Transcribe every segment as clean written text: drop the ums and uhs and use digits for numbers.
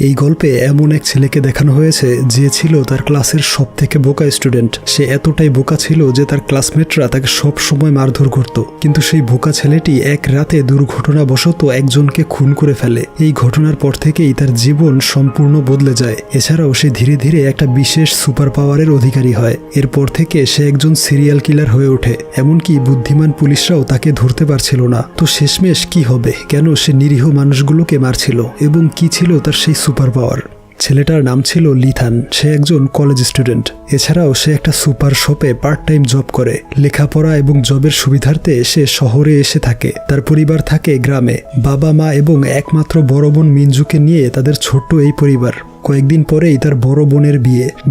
এই গল্পে এমন এক ছেলেকে দেখানো হয়েছে যে ছিল তার ক্লাসের সব থেকে বোকা স্টুডেন্ট। সে এতটাই বোকা ছিল যে তার ক্লাসমেটরা তাকে সব সময় মারধর করত। কিন্তু সেই বোকা ছেলেটি এক রাতে দুর্ঘটনাবশত একজনকে খুন করে ফেলে। এই ঘটনার পর থেকেই তার জীবন সম্পূর্ণ বদলে যায়। এছাড়াও সে ধীরে ধীরে একটা বিশেষ সুপার পাওয়ারের অধিকারী হয়। এরপর থেকে সে একজন সিরিয়াল কিলার হয়ে ওঠে। এমনকি বুদ্ধিমান পুলিশরাও তাকে ধরতে পারছিল না। তো শেষমেশ কি হবে, কেন সে নিরীহ মানুষগুলোকে মারছিল এবং কি ছিল তার সেই সুপার পাওয়ার? ছেলেটার নাম ছিল লিথান। সে একজন কলেজ স্টুডেন্ট। এছাড়াও সে একটা সুপার শপে পার্ট টাইম জব করে। লেখাপড়া এবং জবের সুবিধার্থে সে শহরে এসে থাকে। তার পরিবার থাকে গ্রামে। বাবা মা এবং একমাত্র বড় বোন মিঞ্জুকে নিয়ে তাদের ছোট্ট এই পরিবার। কয়েকদিন পরেই তার বড় বোনের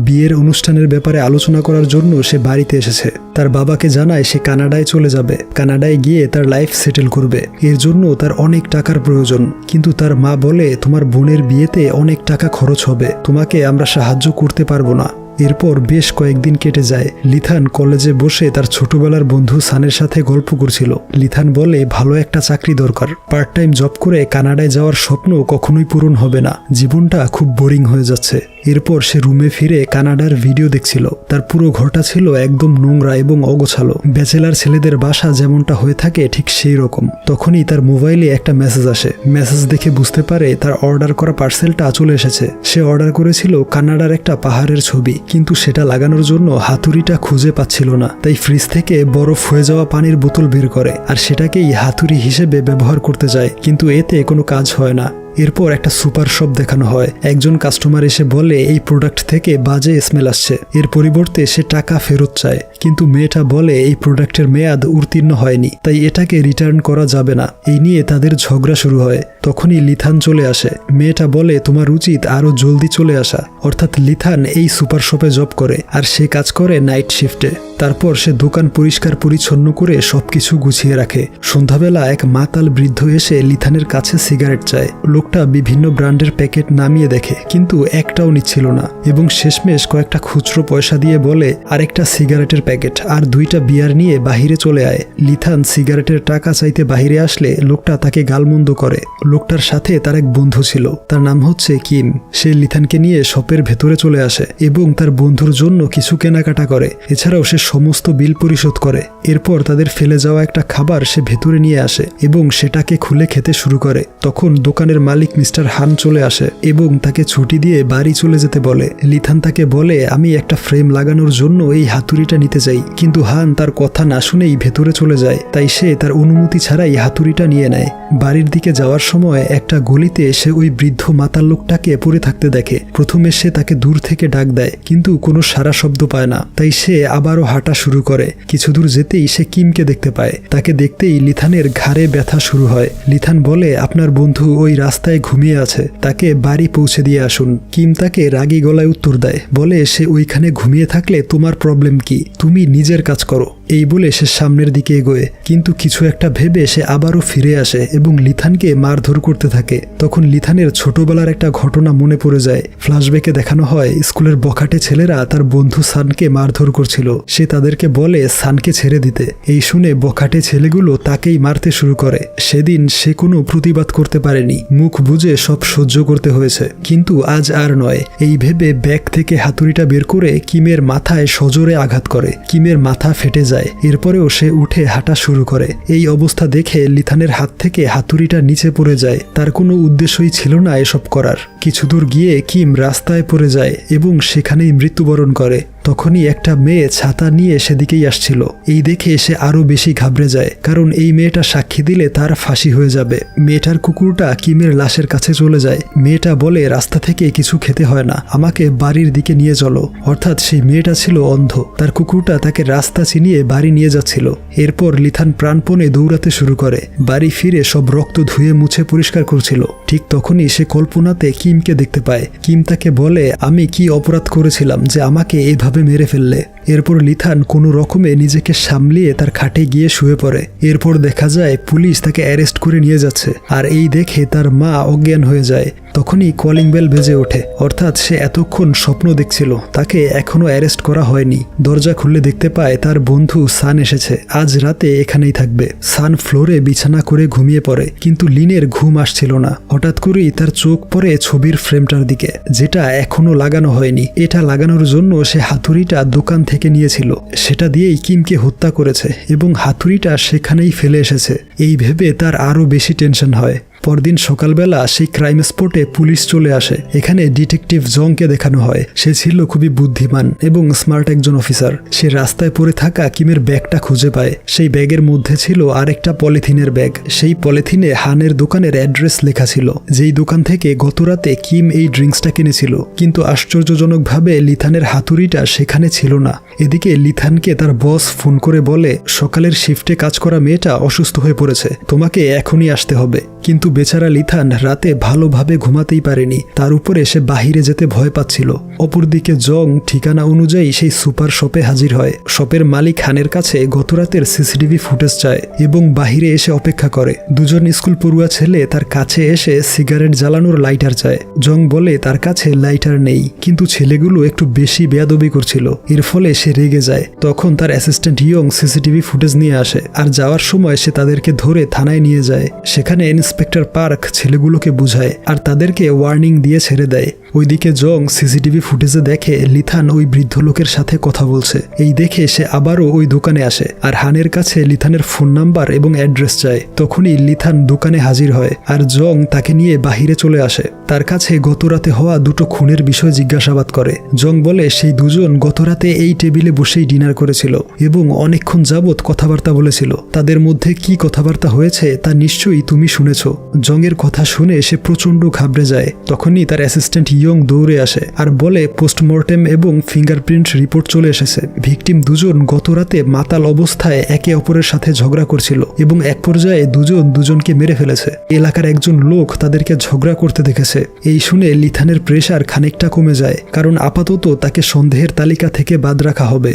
বিয়ের অনুষ্ঠানের ব্যাপারে আলোচনা করার জন্য সে বাড়িতে এসেছে। তার বাবাকে জানায় সে কানাডায় চলে যাবে। কানাডায় গিয়ে তার লাইফ সেটেল করবে। এর জন্য তার অনেক টাকার প্রয়োজন। কিন্তু তার মা বলে, তোমার বোনের বিয়েতে অনেক টাকা খরচ হবে, তোমাকে আমরা সাহায্য করতে পারবো না। এরপর বেশ কয়েকদিন কেটে যায়। লিথান কলেজে বসে তার ছোটবেলার বন্ধু সানের সাথে গল্প করছিল। লিথান বলে, ভালো একটা চাকরি দরকার। পার্ট টাইম জব করে কানাডায় যাওয়ার স্বপ্ন কখনোই পূরণ হবে না। জীবনটা খুব বোরিং হয়ে যাচ্ছে। এরপর সে রুমে ফিরে কানাডার ভিডিও দেখছিল। তার পুরো ঘরটা ছিল একদম নোংরা এবং অগোছালো। ব্যাচেলার ছেলেদের বাসা যেমনটা হয়ে থাকে ঠিক সেই রকম। তখনই তার মোবাইলে একটা মেসেজ আসে। মেসেজ দেখে বুঝতে পারে তার অর্ডার করা পার্সেলটা চলে এসেছে। সে অর্ডার করেছিল কানাডার একটা পাহাড়ের ছবি, কিন্তু সেটা লাগানোর জন্য হাতুড়িটা খুঁজে পাচ্ছিল না। তাই ফ্রিজ থেকে বরফ হয়ে যাওয়া পানির বোতল বের করে আর সেটাকেই হাতুড়ি হিসেবে ব্যবহার করতে যায়, কিন্তু এতে কোনো কাজ হয় না। এরপর একটা সুপার শপ দেখানো হয়। একজন কাস্টমার এসে বলে এই প্রোডাক্ট থেকে বাজে স্মেল আসছে। এর পরিবর্তে সে টাকা ফেরত চায়, কিন্তু মেয়েটা বলে এই প্রোডাক্টের মেয়াদ উত্তীর্ণ হয়নি, তাই এটাকে রিটার্ন করা যাবে না। এই নিয়ে তাদের ঝগড়া শুরু হয়। তখনই লিথান চলে আসে। মেয়েটা বলে তোমার উচিত আরো জলদি চলে আসা। অর্থাৎ লিথান এই সুপার শপে জব করে আর সে কাজ করে নাইট শিফটে। তারপর সে দোকান পরিষ্কার পরিচ্ছন্ন করে সবকিছু গুছিয়ে রাখে। সন্ধ্যাবেলা এক মাতাল বৃদ্ধ এসে লিথানের কাছে সিগারেট চায়। লোকটা বিভিন্ন ব্র্যান্ডের প্যাকেট নামিয়ে দেখে, কিন্তু একটাও নিচ্ছিল না এবং শেষমেশ কয়েকটা খুচরো পয়সা দিয়ে বলে আরেকটা সিগারেটের প্যাকেট আর 2টা বিয়ার নিয়ে বাহিরে চলে আয়। লিথান সিগারেটের টাকা চাইতে বাহিরে আসলে লোকটা তাকে গালমন্দ করে। লোকটার সাথে তার এক বন্ধু ছিল, তার নাম হচ্ছে কিম। সে লিথানকে নিয়ে শপের ভেতরে চলে আসে এবং তার বন্ধুর জন্য কিছু কেনাকাটা করে। এছাড়াও সে সমস্ত বিল পরিশোধ করে। এরপর তাদের ফেলে যাওয়া একটা খাবার সে ভেতরে নিয়ে আসে এবং সেটাকে খুলে খেতে শুরু করে। তখন দোকানের মালিক মিস্টার হান চলে আসে এবং তাকে ছুটি দিয়ে বাড়ি চলে যেতে বলে। লিথান তাকে বলে আমি একটা ফ্রেম লাগানোর জন্য এই হাতুড়িটা নিতে চাই, কিন্তু হান তার কথা না শুনেই ভেতরে চলে যায়। তাই সে তার অনুমতি ছাড়াই হাতুড়িটা নিয়ে নেয়। বাড়ির দিকে যাওয়ার সময় একটা গলিতে সে ওই বৃদ্ধ মাতাল লোকটাকে পড়ে থাকতে দেখে। প্রথমে সে তাকে দূর থেকে ডাক দেয়, কিন্তু কোনো সারা শব্দ পায় না। তাই সে আবারও হাঁটা শুরু করে। কিছু দূর যেতেই সে কিমকে দেখতে পায়। তাকে দেখতেই লিথানের ঘাড়ে ব্যথা শুরু হয়। লিথান বলে আপনার বন্ধু ওই রাস্তায় ঘুমিয়ে আছে, তাকে বাড়ি পৌঁছে দিয়ে আসুন। কিম তাকে রাগী গলায় উত্তর দেয়, বলে সে ওইখানে ঘুমিয়ে থাকলে তোমার প্রবলেম কি, তুমি নিজের কাজ করো। এই বলে সে সামনের দিকে এগোয়, কিন্তু কিছু একটা ভেবে সে আবারও ফিরে আসে এবং লিথানকে মারধর করতে থাকে। তখন লিথানের ছোটবেলার একটা ঘটনা মনে পড়ে যায়। ফ্ল্যাশব্যাকে দেখানো হয় স্কুলের বখাটে ছেলেরা তার বন্ধু সানকে মারধর করছিল। সে তাদেরকে বলে সানকে ছেড়ে দিতে। এই শুনে বখাটে ছেলেগুলো তাকেই মারতে শুরু করে। সেদিন সে কোনো প্রতিবাদ করতে পারেনি, মুখ বুজে সব সহ্য করতে হয়েছে। কিন্তু আজ আর নয়। এই ভেবে ব্যাগ থেকে হাতুড়িটা বের করে কিমের মাথায় সজোরে আঘাত করে। কিমের মাথা ফেটে যায়। এরপরেও সে উঠে হাঁটা শুরু করে। এই অবস্থা দেখে লিথানের হাত থেকে হাতুড়িটা নিচে পড়ে যায়। তার কোনো উদ্দেশ্যই ছিল না এসব করার। কিছু দূর গিয়ে কিম রাস্তায় পড়ে যায় এবং সেখানেই মৃত্যুবরণ করে। তখনই একটা মেয়ে ছাতা নিয়ে সেদিকেই আসছিল। এই দেখে সে আরো বেশি ঘাবড়ে যায়, কারণ এই মেয়েটা সাক্ষী দিলে তার ফাঁসি হয়ে যাবে। মেয়েটার কুকুরটা কিমের লাশের কাছে চলে যায়। মেয়েটা বলে রাস্তা থেকে কিছু খেতে হয় না, আমাকে বাড়ির দিকে নিয়ে চলো। অর্থাৎ সেই মেয়েটা ছিল অন্ধ। তার কুকুরটা তাকে রাস্তা চিনিয়ে বাড়ি নিয়ে যাচ্ছিল। এরপর লিথান প্রাণপণে দৌড়াতে শুরু করে। বাড়ি ফিরে সব রক্ত ধুয়ে মুছে পরিষ্কার করছিল। ঠিক তখনই সে কল্পনাতে কিমকে দেখতে পায়। কিম তাকে বলে আমি কি অপরাধ করেছিলাম যে আমাকে এভাবে নির্মমভাবে মেরে ফেললে। এরপর লিথান কোনো রকমে নিজেকে সামলিয়ে তার খাটে গিয়ে শুয়ে পড়ে। এরপর দেখা যায় পুলিশ তাকে অ্যারেস্ট করে নিয়ে যাচ্ছে, আর এই দেখে তার মা অজ্ঞান হয়ে যায়। তখনই কলিং বেল বেজে ওঠে, অর্থাৎ সে এতক্ষণ স্বপ্ন দেখছিল, তাকে এখনো অ্যারেস্ট করা হয়নি। দরজা খুললে দেখতে পায় তার বন্ধু সান এসেছে, আজ রাতে এখানেই থাকবে। সান ফ্লোরে বিছানা করে ঘুমিয়ে পড়ে, কিন্তু লিনের ঘুম আসছিল না। হঠাৎ করেই তার চোখ পড়ে ছবির ফ্রেমটার দিকে, যেটা এখনো লাগানো হয়নি। এটা লাগানোর জন্য সে হাতুড়িটা দোকান থেকে নিয়েছিল, সেটা দিয়েই কিমকে হত্যা করেছে এবং হাতুড়িটা সেখানেই ফেলে এসেছে। এই ভেবে তার আরও বেশি টেনশন হয়। পরদিন সকালবেলা সেই ক্রাইম স্পটে পুলিশ চলে আসে। এখানে ডিটেকটিভ জংকে দেখানো হয়। সে ছিল খুবই বুদ্ধিমান এবং স্মার্ট একজন অফিসার। সে রাস্তায় পড়ে থাকা কিমের ব্যাগটা খুঁজে পায়। সেই ব্যাগের মধ্যে ছিল আরেকটা পলিথিনের ব্যাগ। সেই পলিথিনে হানের দোকানের অ্যাড্রেস লেখা ছিল, যেই দোকান থেকে গতরাতে কিম এই ড্রিঙ্কসটা কিনেছিল। কিন্তু আশ্চর্যজনকভাবে লিথানের হাতুড়িটা সেখানে ছিল না। এদিকে লিথানকে তার বস ফোন করে বলে, সকালের শিফটে কাজ করা মেয়েটা অসুস্থ হয়ে পড়েছে, তোমাকে এখনই আসতে হবে। কিন্তু বেচারা লিথান রাতে ভালোভাবে ঘুমাতেই পারেনি, তার উপরে সে বাহিরে যেতে ভয় পাচ্ছিল। অপরদিকে জং ঠিকানা অনুযায়ী সেই সুপার শপে হাজির হয়। শপের মালিক হানের কাছে গতরাতের সিসিটিভি ফুটেজ চায় এবং বাহিরে এসে অপেক্ষা করে। দুজন স্কুল পড়ুয়া ছেলে তার কাছে এসে সিগারেট জ্বালানোর লাইটার চায়। জং বলে তার কাছে লাইটার নেই, কিন্তু ছেলেগুলো একটু বেশি বেয়াদবি করছিল। এর ফলে সে রেগে যায়। তখন তার অ্যাসিস্ট্যান্ট ইয়ং সিসিটিভি ফুটেজ নিয়ে আসে, আর যাওয়ার সময় সে তাদেরকে ধরে থানায় নিয়ে যায়। সেখানে ইন্সপেক্টর পার্ক ছেলেগুলোকে বুঝায় আর তাদেরকে ওয়ার্নিং দিয়ে ছেড়ে দেয়। ওইদিকে জং সিসিটিভি ফুটেজে দেখে লিথান ওই বৃদ্ধ লোকের সাথে কথা বলছে। এই দেখে সে আবারও ওই দোকানে আসে আর হানের কাছে লিথানের ফোন নাম্বার এবং অ্যাড্রেস চায়। তখনই লিথান দোকানে হাজির হয় আর জং তাকে নিয়ে বাহিরে চলে আসে। তার কাছে গতরাতে হওয়া দুটো খুনের বিষয় জিজ্ঞাসাবাদ করে। জং বলে সেই দুজন গতরাতে এই টেবিলে বসেই ডিনার করেছিল এবং অনেকক্ষণ যাবৎ কথাবার্তা বলেছিল। তাদের মধ্যে কি কথাবার্তা হয়েছে তা নিশ্চয়ই তুমি শুনেছ। জংয়ের কথা শুনে সে প্রচন্ড ঘাবড়ে যায়। তখনই তার অ্যাসিস্ট্যান্ট ইয়ং দৌড়ে আসে আর বলে পোস্টমর্টেম এবং ফিঙ্গারপ্রিন্ট রিপোর্ট চলে এসেছে। ভিকটিম দুজন গতরাতে মাতাল অবস্থায় একে অপরের সাথে ঝগড়া করছিল এবং এক পর্যায়ে দুজন দুজনকে মেরে ফেলেছে। এলাকার একজন লোক তাদেরকে ঝগড়া করতে দেখেছে। এই শুনে লিথানের প্রেশার খানিকটা কমে যায়, কারণ আপাতত তাকে সন্দেহের তালিকা থেকে বাদ রাখা হবে।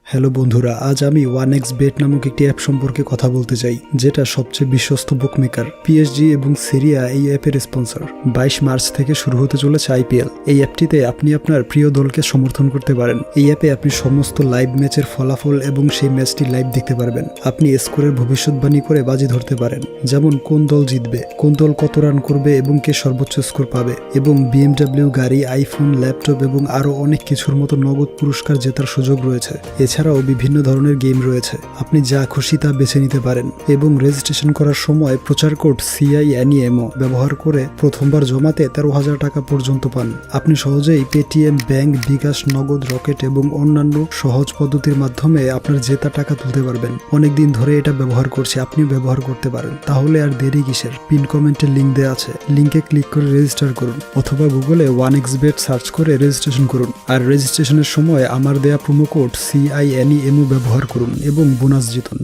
হ্যালো বন্ধুরা, আজ আমি 1xBet নামক একটি অ্যাপ সম্পর্কে কথা বলতে চাই, যেটা সবচেয়ে বিশ্বস্ত বুকমেকার। পিএসজি এবং সিরিয়া এই অ্যাপের স্পন্সর। 22 মার্চ থেকে শুরু হতে চলেছে আইপিএল। এই অ্যাপটিতে আপনি আপনার প্রিয় দলকে সমর্থন করতে পারেন। এই অ্যাপে আপনি সমস্ত লাইভ ম্যাচের ফলাফল এবং সেই ম্যাচটি লাইভ দেখতে পারবেন। আপনি স্কোরের ভবিষ্যৎবাণী করে বাজি ধরতে পারেন, যেমন কোন দল জিতবে, কোন দল কত রান করবে এবং কে সর্বোচ্চ স্কোর পাবে, এবং BMW গাড়ি, আইফোন, ল্যাপটপ এবং আরও অনেক কিছুর মতো নগদ পুরস্কার জেতার সুযোগ রয়েছে। এছাড়াও বিভিন্ন ধরনের গেম রয়েছে, আপনি যা খুশি তা বেছে নিতে পারেন। এবং রেজিস্ট্রেশন করার সময় প্রচার কোড CINEMO ব্যবহার করে প্রথমবার জমাতে 13,000 টাকা পর্যন্ত পান। আপনি সহজেই পেটিএম, ব্যাংক, বিকাশ, নগদ, রকেট এবং অন্যান্য সহজ পদ্ধতির মাধ্যমে আপনার জেতা টাকা তুলতে পারবেন। অনেকদিন ধরে এটা ব্যবহার করছি, আপনিও ব্যবহার করতে পারেন। তাহলে আর দেরি কিসের? পিন কমেন্টে লিঙ্ক দেওয়া আছে, লিঙ্কে ক্লিক করে রেজিস্টার করুন, অথবা গুগলে 1xBet সার্চ করে রেজিস্ট্রেশন করুন। আর রেজিস্ট্রেশনের সময় আমার দেয়া প্রোমো কোড CINEMO ব্যবহার করুন এবং বোনাস জিতুন।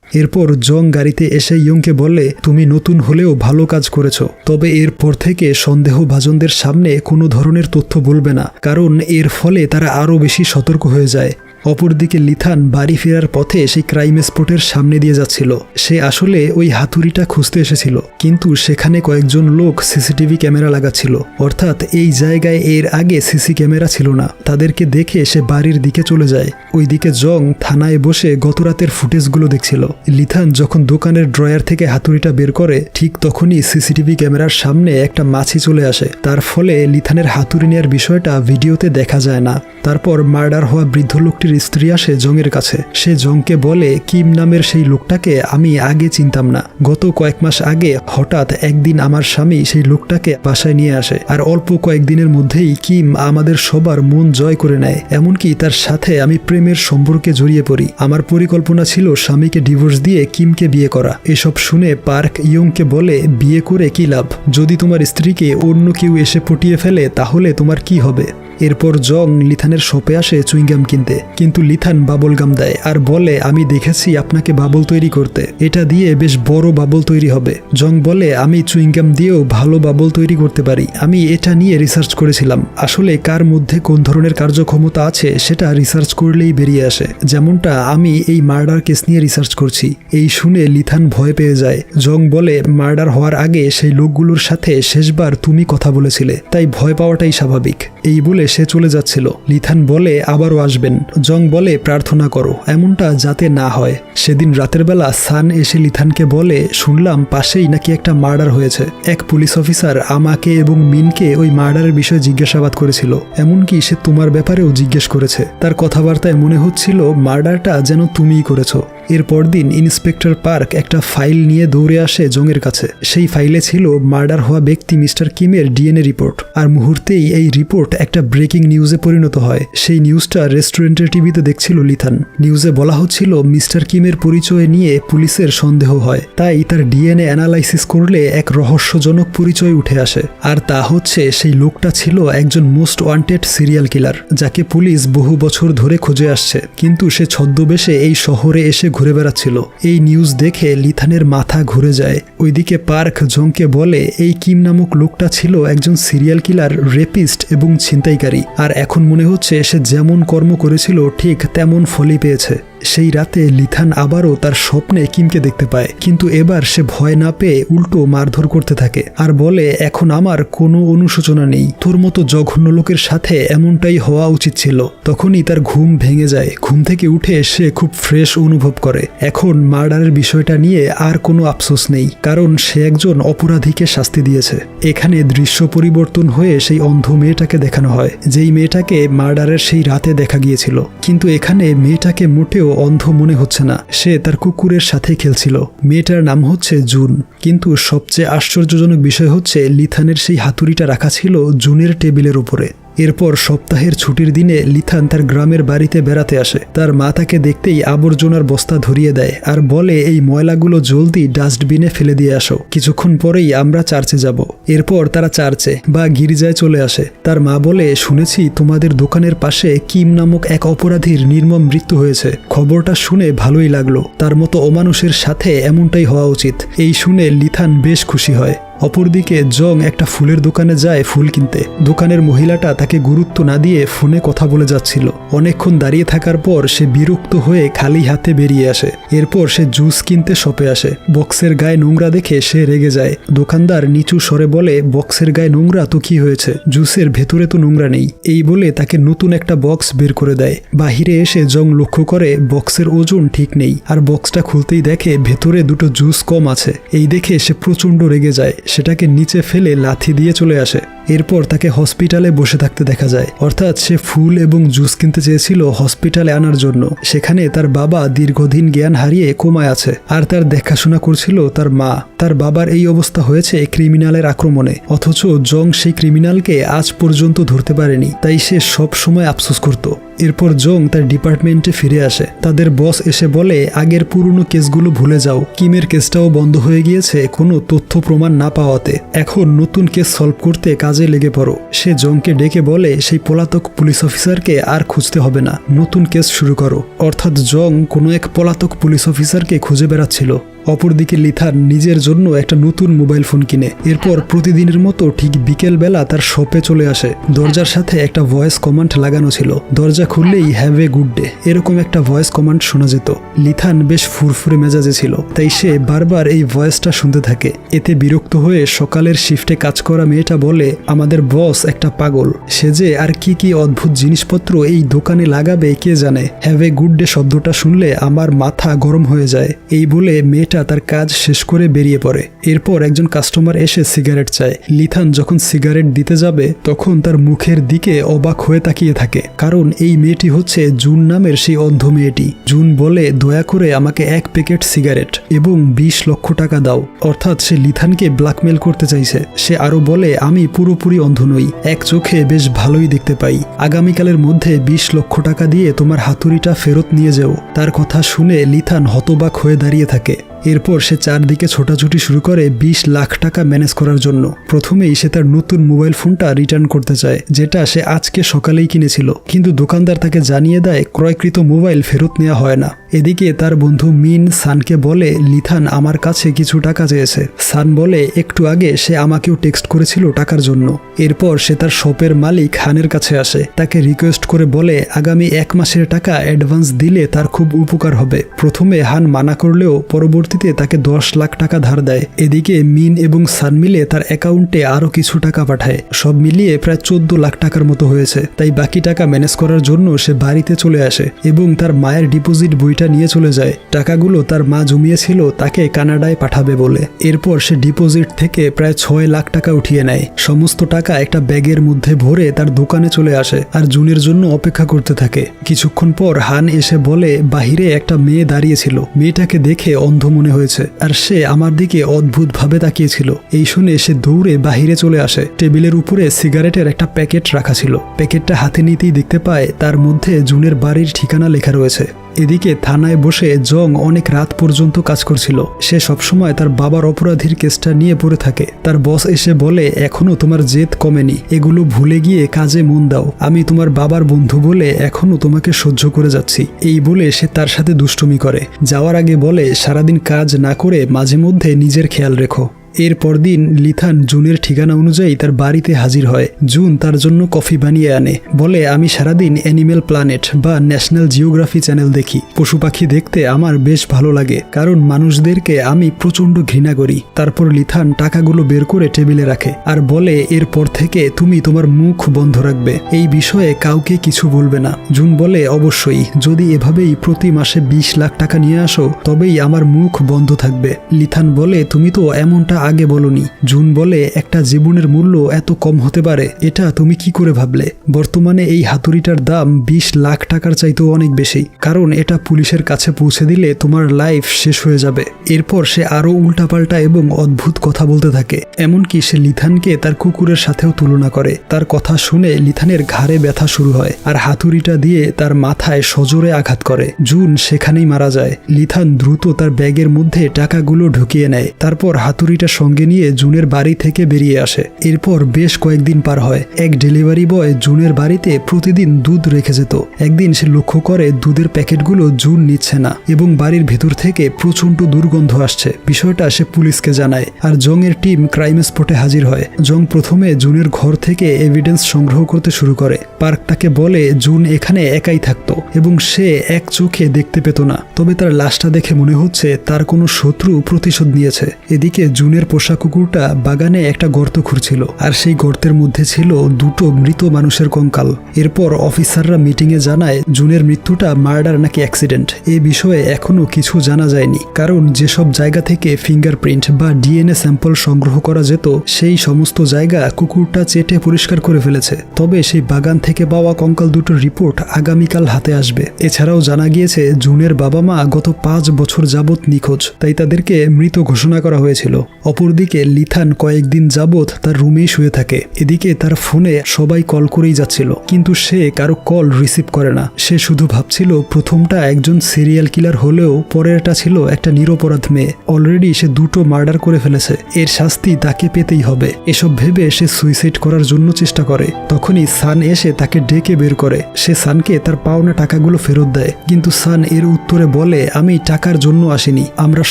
এরপর জং গাড়িতে এসে ইয়ংকে বলে, তুমি নতুন হলেও ভালো কাজ করেছ, তবে এরপর থেকে সন্দেহভাজনদের সামনে কোনো ধরনের তথ্য বলবে না, কারণ এর ফলে তারা আরও বেশি সতর্ক হয়ে যায়। অপরদিকে লিথান বাড়ি ফেরার পথে সেই ক্রাইম স্পটের সামনে দিয়ে যাচ্ছিল। সে আসলে ওই হাতুড়িটা খুঁজতে এসেছিল, কিন্তু সেখানে কয়েকজন লোক সিসিটিভি ক্যামেরা লাগাচ্ছিল, অর্থাৎ এই জায়গায় এর আগে সিসি ক্যামেরা ছিল না। তাদেরকে দেখে সে বাড়ির দিকে চলে যায়। ওইদিকে জং থানায় বসে গতরাতের ফুটেজগুলো দেখছিল। লিথান যখন দোকানের ড্রয়ার থেকে হাতুড়িটা বের করে, ঠিক তখনই সিসিটিভি ক্যামেরার সামনে একটা মাছি চলে আসে। তার ফলে লিথানের হাতুড়ি নেওয়ার বিষয়টা ভিডিওতে দেখা যায় না। তারপর মার্ডার হওয়া বৃদ্ধ লোকটির স্ত্রী আসে জংয়ের কাছে। সে জংকে বলে, কিম নামের সেই লোকটাকে আমি আগে চিনতাম না। গত কয়েক মাস আগে হঠাৎ একদিন আমার স্বামী সেই লোকটাকে বাসায় নিয়ে আসে, আর অল্প কয়েকদিনের মধ্যেই কিম আমাদের সবার মন জয় করে নেয়। এমনকি তার সাথে আমি প্রেমের সম্পর্কে জড়িয়ে পড়ি। আমার পরিকল্পনা ছিল স্বামীকে ডিভোর্স দিয়ে কিমকে বিয়ে করা। এসব শুনে পার্ক ইয়ংকে বলে, বিয়ে করে কি লাভ? যদি তোমার স্ত্রীকে অন্য কেউ এসে পটিয়ে ফেলে তাহলে তোমার কি হবে? এরপর জং লিথানের শপে আসে চুইংগাম কিনতে, কিন্তু লিথান বাবল গাম দেয় আর বলে আমি দেখেছি আপনাকে বাবল তৈরি করতে, এটা দিয়ে বেশ বড় বাবল তৈরি হবে। জং বলে আমি চুইংগাম দিয়েও ভালো বাবল তৈরি করতে পারি, আমি এটা নিয়ে রিসার্চ করেছিলাম, আসলে কার মধ্যে কোন ধরনের কার্যক্ষমতা আছে সেটা রিসার্চ করলেই বেরিয়ে আসে, যেমনটা আমি এই মার্ডার কেস নিয়ে রিসার্চ করছি। এই শুনে লিথান ভয় পেয়ে যায়। জং বলে মার্ডার হওয়ার আগে সেই লোকগুলোর সাথে শেষবার তুমি কথা বলেছিলে, তাই ভয় পাওয়াটাই স্বাভাবিক। এই বলে সে চলে যাচ্ছিল। লিথান বলে আবারও আসবেন। জং বলে প্রার্থনা করো এমনটা যাতে না হয়। সেদিন রাতের বেলা সান এসে লিথানকে বলে শুনলাম পাশেই নাকি একটা মার্ডার হয়েছে, এক পুলিশ অফিসার আমাকে এবং মিনকে ওই মার্ডারের বিষয়ে জিজ্ঞাসাবাদ করেছিল, এমনকি সে তোমার ব্যাপারেও জিজ্ঞেস করেছে, তার কথাবার্তায় মনে হচ্ছিল মার্ডারটা যেন তুমিই করেছো। এরপর দিন ইন্সপেক্টর পার্ক একটা ফাইল নিয়ে দৌড়ে আসে জংয়ের কাছে। সেই ফাইলে ছিল মার্ডার হওয়া ব্যক্তি মিস্টার কিমের ডিএনএ রিপোর্ট, আর মুহূর্তেই এই রিপোর্ট একটা ব্রেকিং নিউজে পরিণত হয়। সেই নিউজটা রেস্টুরেন্টের টিভিতে দেখছিল লিথান। নিউজে বলা হচ্ছিল মিস্টার কিমের পরিচয় নিয়ে পুলিশের সন্দেহ হয়, তাই তার ডিএনএ অ্যানালাইসিস করলে এক রহস্যজনক পরিচয় উঠে আসে, আর তা হচ্ছে সেই লোকটা ছিল একজন মোস্ট ওয়ান্টেড সিরিয়াল কিলার, যাকে পুলিশ বহু বছর ধরে খুঁজে আসছে, কিন্তু সে ছদ্মবেশে এই শহরে এসে ঘুরে বেড়াচ্ছিল। এই নিউজ দেখে লিথানের মাথা ঘুরে যায়। ওইদিকে পার্ক জংকে বলে এই কিম নামক লোকটা ছিল একজন সিরিয়াল কিলার, রেপিস্ট এবং ছিনতাইকারী, আর এখন মনে হচ্ছে সে যেমন কর্ম করেছিল ঠিক তেমন ফলই পেয়েছে। সেই রাতে লিথান আবারও তার স্বপ্নে কিমকে দেখতে পায়, কিন্তু এবার সে ভয় না পেয়ে উল্টো মারধর করতে থাকে আর বলে এখন আমার কোনো অনুশোচনা নেই, তোর মতো জঘন্য লোকের সাথে এমনটাই হওয়া উচিত ছিল। তখনই তার ঘুম ভেঙে যায়। ঘুম থেকে উঠে সে খুব ফ্রেশ অনুভব করে। এখন মার্ডারের বিষয়টা নিয়ে আর কোনো আফসোস নেই, কারণ সে একজন অপরাধীকে শাস্তি দিয়েছে। এখানে দৃশ্য পরিবর্তন হয়ে সেই অন্ধ মেয়েটাকে দেখানো হয়, যেই মেয়েটাকে মার্ডারের সেই রাতে দেখা গিয়েছিল, কিন্তু এখানে মেয়েটাকে মোটেও অন্ধ মনে হচ্ছে না, সে তার কুকুরের সাথে খেলছিল। মেয়েটার নাম হচ্ছে জুন, কিন্তু সবচেয়ে আশ্চর্যজনক বিষয় হচ্ছে লিথানের সেই হাতুড়িটা রাখা ছিল জুনের টেবিলের উপরে। এরপর সপ্তাহের ছুটির দিনে লিথান তার গ্রামের বাড়িতে বেড়াতে আসে। তার মা তাকে দেখতেই আবর্জনার বস্তা ধরিয়ে দেয় আর বলে এই ময়লাগুলো জলদি ডাস্টবিনে ফেলে দিয়ে আসো, কিছুক্ষণ পরেই আমরা চার্চে যাব। এরপর তারা চার্চে বা গির্জায় চলে আসে। তার মা বলে শুনেছি তোমাদের দোকানের পাশে কিম নামক এক অপরাধীর নির্মম মৃত্যু হয়েছে, খবরটা শুনে ভালোই লাগলো, তার মতো অমানুষের সাথে এমনটাই হওয়া উচিত। এই শুনে লিথান বেশ খুশি হয়। অপরদিকে জং একটা ফুলের দোকানে যায় ফুল কিনতে। দোকানের মহিলাটা তাকে গুরুত্ব না দিয়ে ফোনে কথা বলে যাচ্ছিল। অনেকক্ষণ দাঁড়িয়ে থাকার পর সে বিরক্ত হয়ে খালি হাতে বেরিয়ে আসে। এরপর সে জুস কিনতে শপে আসে। বক্সের গায়ে নোংরা দেখে সে রেগে যায়। দোকানদার নিচু স্বরে বলে বক্সের গায়ে নোংরা তো কি হয়েছে, জুসের ভেতরে তো নোংরা নেই। এই বলে তাকে নতুন একটা বক্স বের করে দেয়। বাহিরে এসে জং লক্ষ্য করে বক্সের ওজন ঠিক নেই, আর বক্সটা খুলতেই দেখে ভেতরে দুটো জুস কম আছে। এই দেখে সে প্রচণ্ড রেগে যায়, সেটাকে নিচে ফেলে লাথি দিয়ে চলে আসে। এরপর তাকে হসপিটালে বসে থাকতে দেখা যায়, অর্থাৎ সে ফুল এবং জুস কিনতে চেয়েছিল হসপিটালে আনার জন্য। সেখানে তার বাবা দীর্ঘদিন জ্ঞান হারিয়ে কোমায় আছে, আর তার দেখাশোনা করছিল তার মা। তার বাবার এই অবস্থা হয়েছে ক্রিমিনালের আক্রমণে, অথচ জং সেই ক্রিমিনালকে আজ পর্যন্ত ধরতে পারেনি, তাই সে সব সময় আফসোস করত। এরপর জং তার ডিপার্টমেন্টে ফিরে আসে। তাদের বস এসে বলে আগের পুরনো কেসগুলো ভুলে যাও, কিমের কেসটাও বন্ধ হয়ে গিয়েছে কোনো তথ্য প্রমাণ না পাওয়াতে, এখন নতুন কেস সলভ করতে কাজে লেগে পড়ো। সে জংকে ডেকে বলে সেই পলাতক পুলিশ অফিসারকে আর খুঁজতে হবে না, নতুন কেস শুরু করো। অর্থাৎ জং কোনো এক পলাতক পুলিশ অফিসারকে খুঁজে বেড়াচ্ছিল। অপরদিকে লিথান নিজের জন্য একটা নতুন মোবাইল ফোন কিনে। এরপর প্রতিদিনের মতো ঠিক বিকেলবেলা তার শপে চলে আসে। দরজার সাথে একটা ভয়েস কমান্ড লাগানো ছিল, দরজা খুললেই হ্যাভ এ গুড ডে এরকম একটা ভয়েস কমান্ড শোনা যেত। লিথান বেশ ফুরফুরে মেজাজে ছিল, তাই সে বারবার এই ভয়েসটা শুনতে থাকে। এতে বিরক্ত হয়ে সকালের শিফটে কাজ করা মেয়েটা বলে আমাদের বস একটা পাগল, সে যে আর কি কি অদ্ভুত জিনিসপত্র এই দোকানে লাগাবে কে জানে, হ্যাভ এ গুড ডে শব্দটা শুনলে আমার মাথা গরম হয়ে যায়। এই বলে মেয়েটা তার কাজ শেষ করে বেরিয়ে পড়ে। এরপর একজন কাস্টমার এসে সিগারেট চায়। লিথান যখন সিগারেট দিতে যাবে তখন তার মুখের দিকে অবাক হয়ে তাকিয়ে থাকে, কারণ এই মেয়েটি হচ্ছে জুন নামের সেই অন্ধ মেয়েটি। জুন বলে দয়া করে আমাকে 1 প্যাকেট সিগারেট এবং 20 লক্ষ টাকা দাও, অর্থাৎ সে লিথানকে ব্ল্যাকমেল করতে চাইছে। সে আরো বলে আমি পুরোপুরি অন্ধ নই, এক চোখে বেশ ভালোই দেখতে পাই, আগামীকালের মধ্যে 20 লক্ষ টাকা দিয়ে তোমার হাতুড়িটা ফেরত নিয়ে যাও। তার কথা শুনে লিথান হতবাক হয়ে দাঁড়িয়ে থাকে। এরপর সে চারদিকে ছোটাছুটি শুরু করে 20 লাখ টাকা ম্যানেজ করার জন্য। প্রথমেই সে তার নতুন মোবাইল ফোনটা রিটার্ন করতে চায়, যেটা সে আজকে সকালেই কিনেছিল, কিন্তু দোকানদার তাকে জানিয়ে দেয় ক্রয়কৃত মোবাইল ফেরত নেওয়া হয় না। এদিকে তার বন্ধু মিন সানকে বলে লিথান আমার কাছে কিছু টাকা চেয়েছে। সান বলে একটু আগে সে আমাকেও টেক্সট করেছিল টাকার জন্য। এরপর সে তার শপের মালিক হানের কাছে আসে, তাকে রিকোয়েস্ট করে বলে আগামী 1 মাসের টাকা অ্যাডভান্স দিলে তার খুব উপকার হবে। প্রথমে হান মানা করলেও পরবর্তীতে তাকে 10 লাখ টাকা ধার দেয়। এদিকে মিন এবং সান মিলে তার অ্যাকাউন্টে আরও কিছু টাকা পাঠায়। সব মিলিয়ে প্রায় 14 লাখ টাকার মতো হয়েছে। তাই বাকি টাকা ম্যানেজ করার জন্য সে বাড়িতে চলে আসে এবং তার মায়ের ডিপোজিট বইটা নিয়ে চলে যায়। টাকাগুলো তার মা জমিয়েছিল তাকে কানাডায় পাঠাবে বলে। এরপর সে ডিপোজিট থেকে প্রায় 6 লাখ টাকা উঠিয়ে নেয়। সমস্ত টাকা একটা ব্যাগের মধ্যে ভরে তার দোকানে চলে আসে আর জুনের জন্য অপেক্ষা করতে থাকে। কিছুক্ষণ পর হান এসে বলে বাহিরে একটা মেয়ে দাঁড়িয়েছিল, মেয়েটাকে দেখে অন্ধ মনে হয়েছে আর সে আমার দিকে অদ্ভুতভাবে তাকিয়েছিল। এই শুনে সে দৌড়ে বাহিরে চলে আসে। টেবিলের উপরে সিগারেটের একটা প্যাকেট রাখা ছিল। প্যাকেটটা হাতে নিতেই দেখতে পায় তার মধ্যে জুনের বাড়ির ঠিকানা লেখা রয়েছে। এদিকে থানায় বসে জং অনেক রাত পর্যন্ত কাজ করছিল। সে সবসময় তার বাবার অপরাধীর কেসটা নিয়ে পড়ে থাকে। তার বস এসে বলে এখনো তোমার জেদ কমেনি, এগুলো ভুলে গিয়ে কাজে মন দাও। আমি তোমার বাবার বন্ধু বলে এখনো তোমাকে সহ্য করে যাচ্ছি। এই বলে সে তার সাথে দুষ্টুমি করে। যাওয়ার আগে বলে সারাদিন কাজ না করে মাঝে মধ্যে নিজের খেয়াল রেখো। এরপর দিন লিথান জুনের ঠিকানা অনুযায়ী তার বাড়িতে হাজির হয়। জুন তার জন্য কফি বানিয়ে আনে। বলে আমি সারাদিন অ্যানিমেল প্ল্যানেট বা ন্যাশনাল জিওগ্রাফি চ্যানেল দেখি। পশু পাখি দেখতে আমার বেশ ভালো লাগে, কারণ মানুষদেরকে আমি প্রচণ্ড ঘৃণা করি। তারপর লিথান টাকাগুলো বের করে টেবিলে রাখে আর বলে এরপর থেকে তুমি তোমার মুখ বন্ধ রাখবে, এই বিষয়ে কাউকে কিছু বলবে না। জুন বলে অবশ্যই, যদি এভাবেই প্রতি মাসে 20 লাখ টাকা নিয়ে আসো তবেই আমার মুখ বন্ধ থাকবে। লিথান বলে তুমি তো এমনটা আগে বলনি। জুন বলে একটা জীবনের মূল্য এত কম হতে পারে এটা তুমি কি করে ভাবলে? বর্তমানে এই হাতুড়িটার দাম 20 লাখ টাকার চাইতেও অনেক বেশি, কারণ এটা পুলিশের কাছে পৌঁছে দিলে তোমার লাইফ শেষ হয়ে যাবে। এরপর সে আরো উল্টাপাল্টা এবং অদ্ভুত কথা বলতে থাকে। এমনকি সে লিথানকে তার কুকুরের সাথেও তুলনা করে। তার কথা শুনে লিথানের ঘাড়ে ব্যথা শুরু হয় আর হাতুড়িটা দিয়ে তার মাথায় সজোরে আঘাত করে। জুন সেখানেই মারা যায়। লিথান দ্রুত তার ব্যাগের মধ্যে টাকাগুলো ঢুকিয়ে নেয়। তারপর হাতুড়িটা সঙ্গে নিয়ে জুনের বাড়ি থেকে বেরিয়ে আসে। এরপর বেশ কয়েকদিন পার হয়। এক ডেলিভারি বয় জুনের বাড়িতে প্রতিদিন দুধ রেখে যেত। একদিন সে লক্ষ্য করে দুধের প্যাকেটগুলো জুন নিচ্ছে না এবং বাড়ির ভেতর থেকে প্রচণ্ড দুর্গন্ধ আসছে। বিষয়টা সে পুলিশকে জানায় আর জং এর টিম ক্রাইম স্পটে হাজির হয়। জং প্রথমে জুনের ঘর থেকে এভিডেন্স সংগ্রহ করতে শুরু করে। পার্ক তাকে বলে জুন এখানে একাই থাকতো এবং সে এক চোখে দেখতে পেত না, তবে তার লাশটা দেখে মনে হচ্ছে তার কোনো শত্রু প্রতিশোধ নিয়েছে। এদিকে জুনের পোষা কুকুরটা বাগানে একটা গর্ত খুঁড়ছিল আর সেই গর্তের মধ্যে ছিল 2টো মৃত মানুষের কঙ্কাল। এরপর অফিসাররা মিটিংয়ে জানায় জুনের মৃত্যুটা মার্ডার নাকি অ্যাক্সিডেন্ট। এই বিষয়ে এখনো কিছু জানা যায়নি, কারণ যেসব জায়গা থেকে ফিঙ্গারপ্রিন্ট বা ডিএনএ স্যাম্পল সংগ্রহ করা যেত সেই সমস্ত জায়গা কুকুরটা চেটে পরিষ্কার করে ফেলেছে। তবে সেই বাগান থেকে পাওয়া কঙ্কাল দুটোর রিপোর্ট আগামীকাল হাতে আসবে। এছাড়াও জানা গিয়েছে জুনের বাবা মা গত 5 বছর যাবৎ নিখোঁজ, তাই তাদেরকে মৃত ঘোষণা করা হয়েছিল। অপরদিকে লিথান কয়েকদিন যাবৎ তার রুমেই শুয়ে থাকে। এদিকে তার ফোনে সবাই কল করেই যাচ্ছিল, কিন্তু সে কারো কল রিসিভ করে না। সে শুধু ভাবছিল প্রথমটা একজন সিরিয়াল কিলার হলেও পরেরটা ছিল একটা নিরপরাধ মেয়ে। অলরেডি সে 2টো মার্ডার করে ফেলেছে, এর শাস্তি তাকে পেতেই হবে। এসব ভেবে সে সুইসাইড করার জন্য চেষ্টা করে। তখনই সান এসে তাকে ডেকে বের করে। সে সানকে তার পাওনা টাকাগুলো ফেরত দেয়, কিন্তু সান এর উত্তরে বলে আমি টাকার জন্য আসিনি, আমরা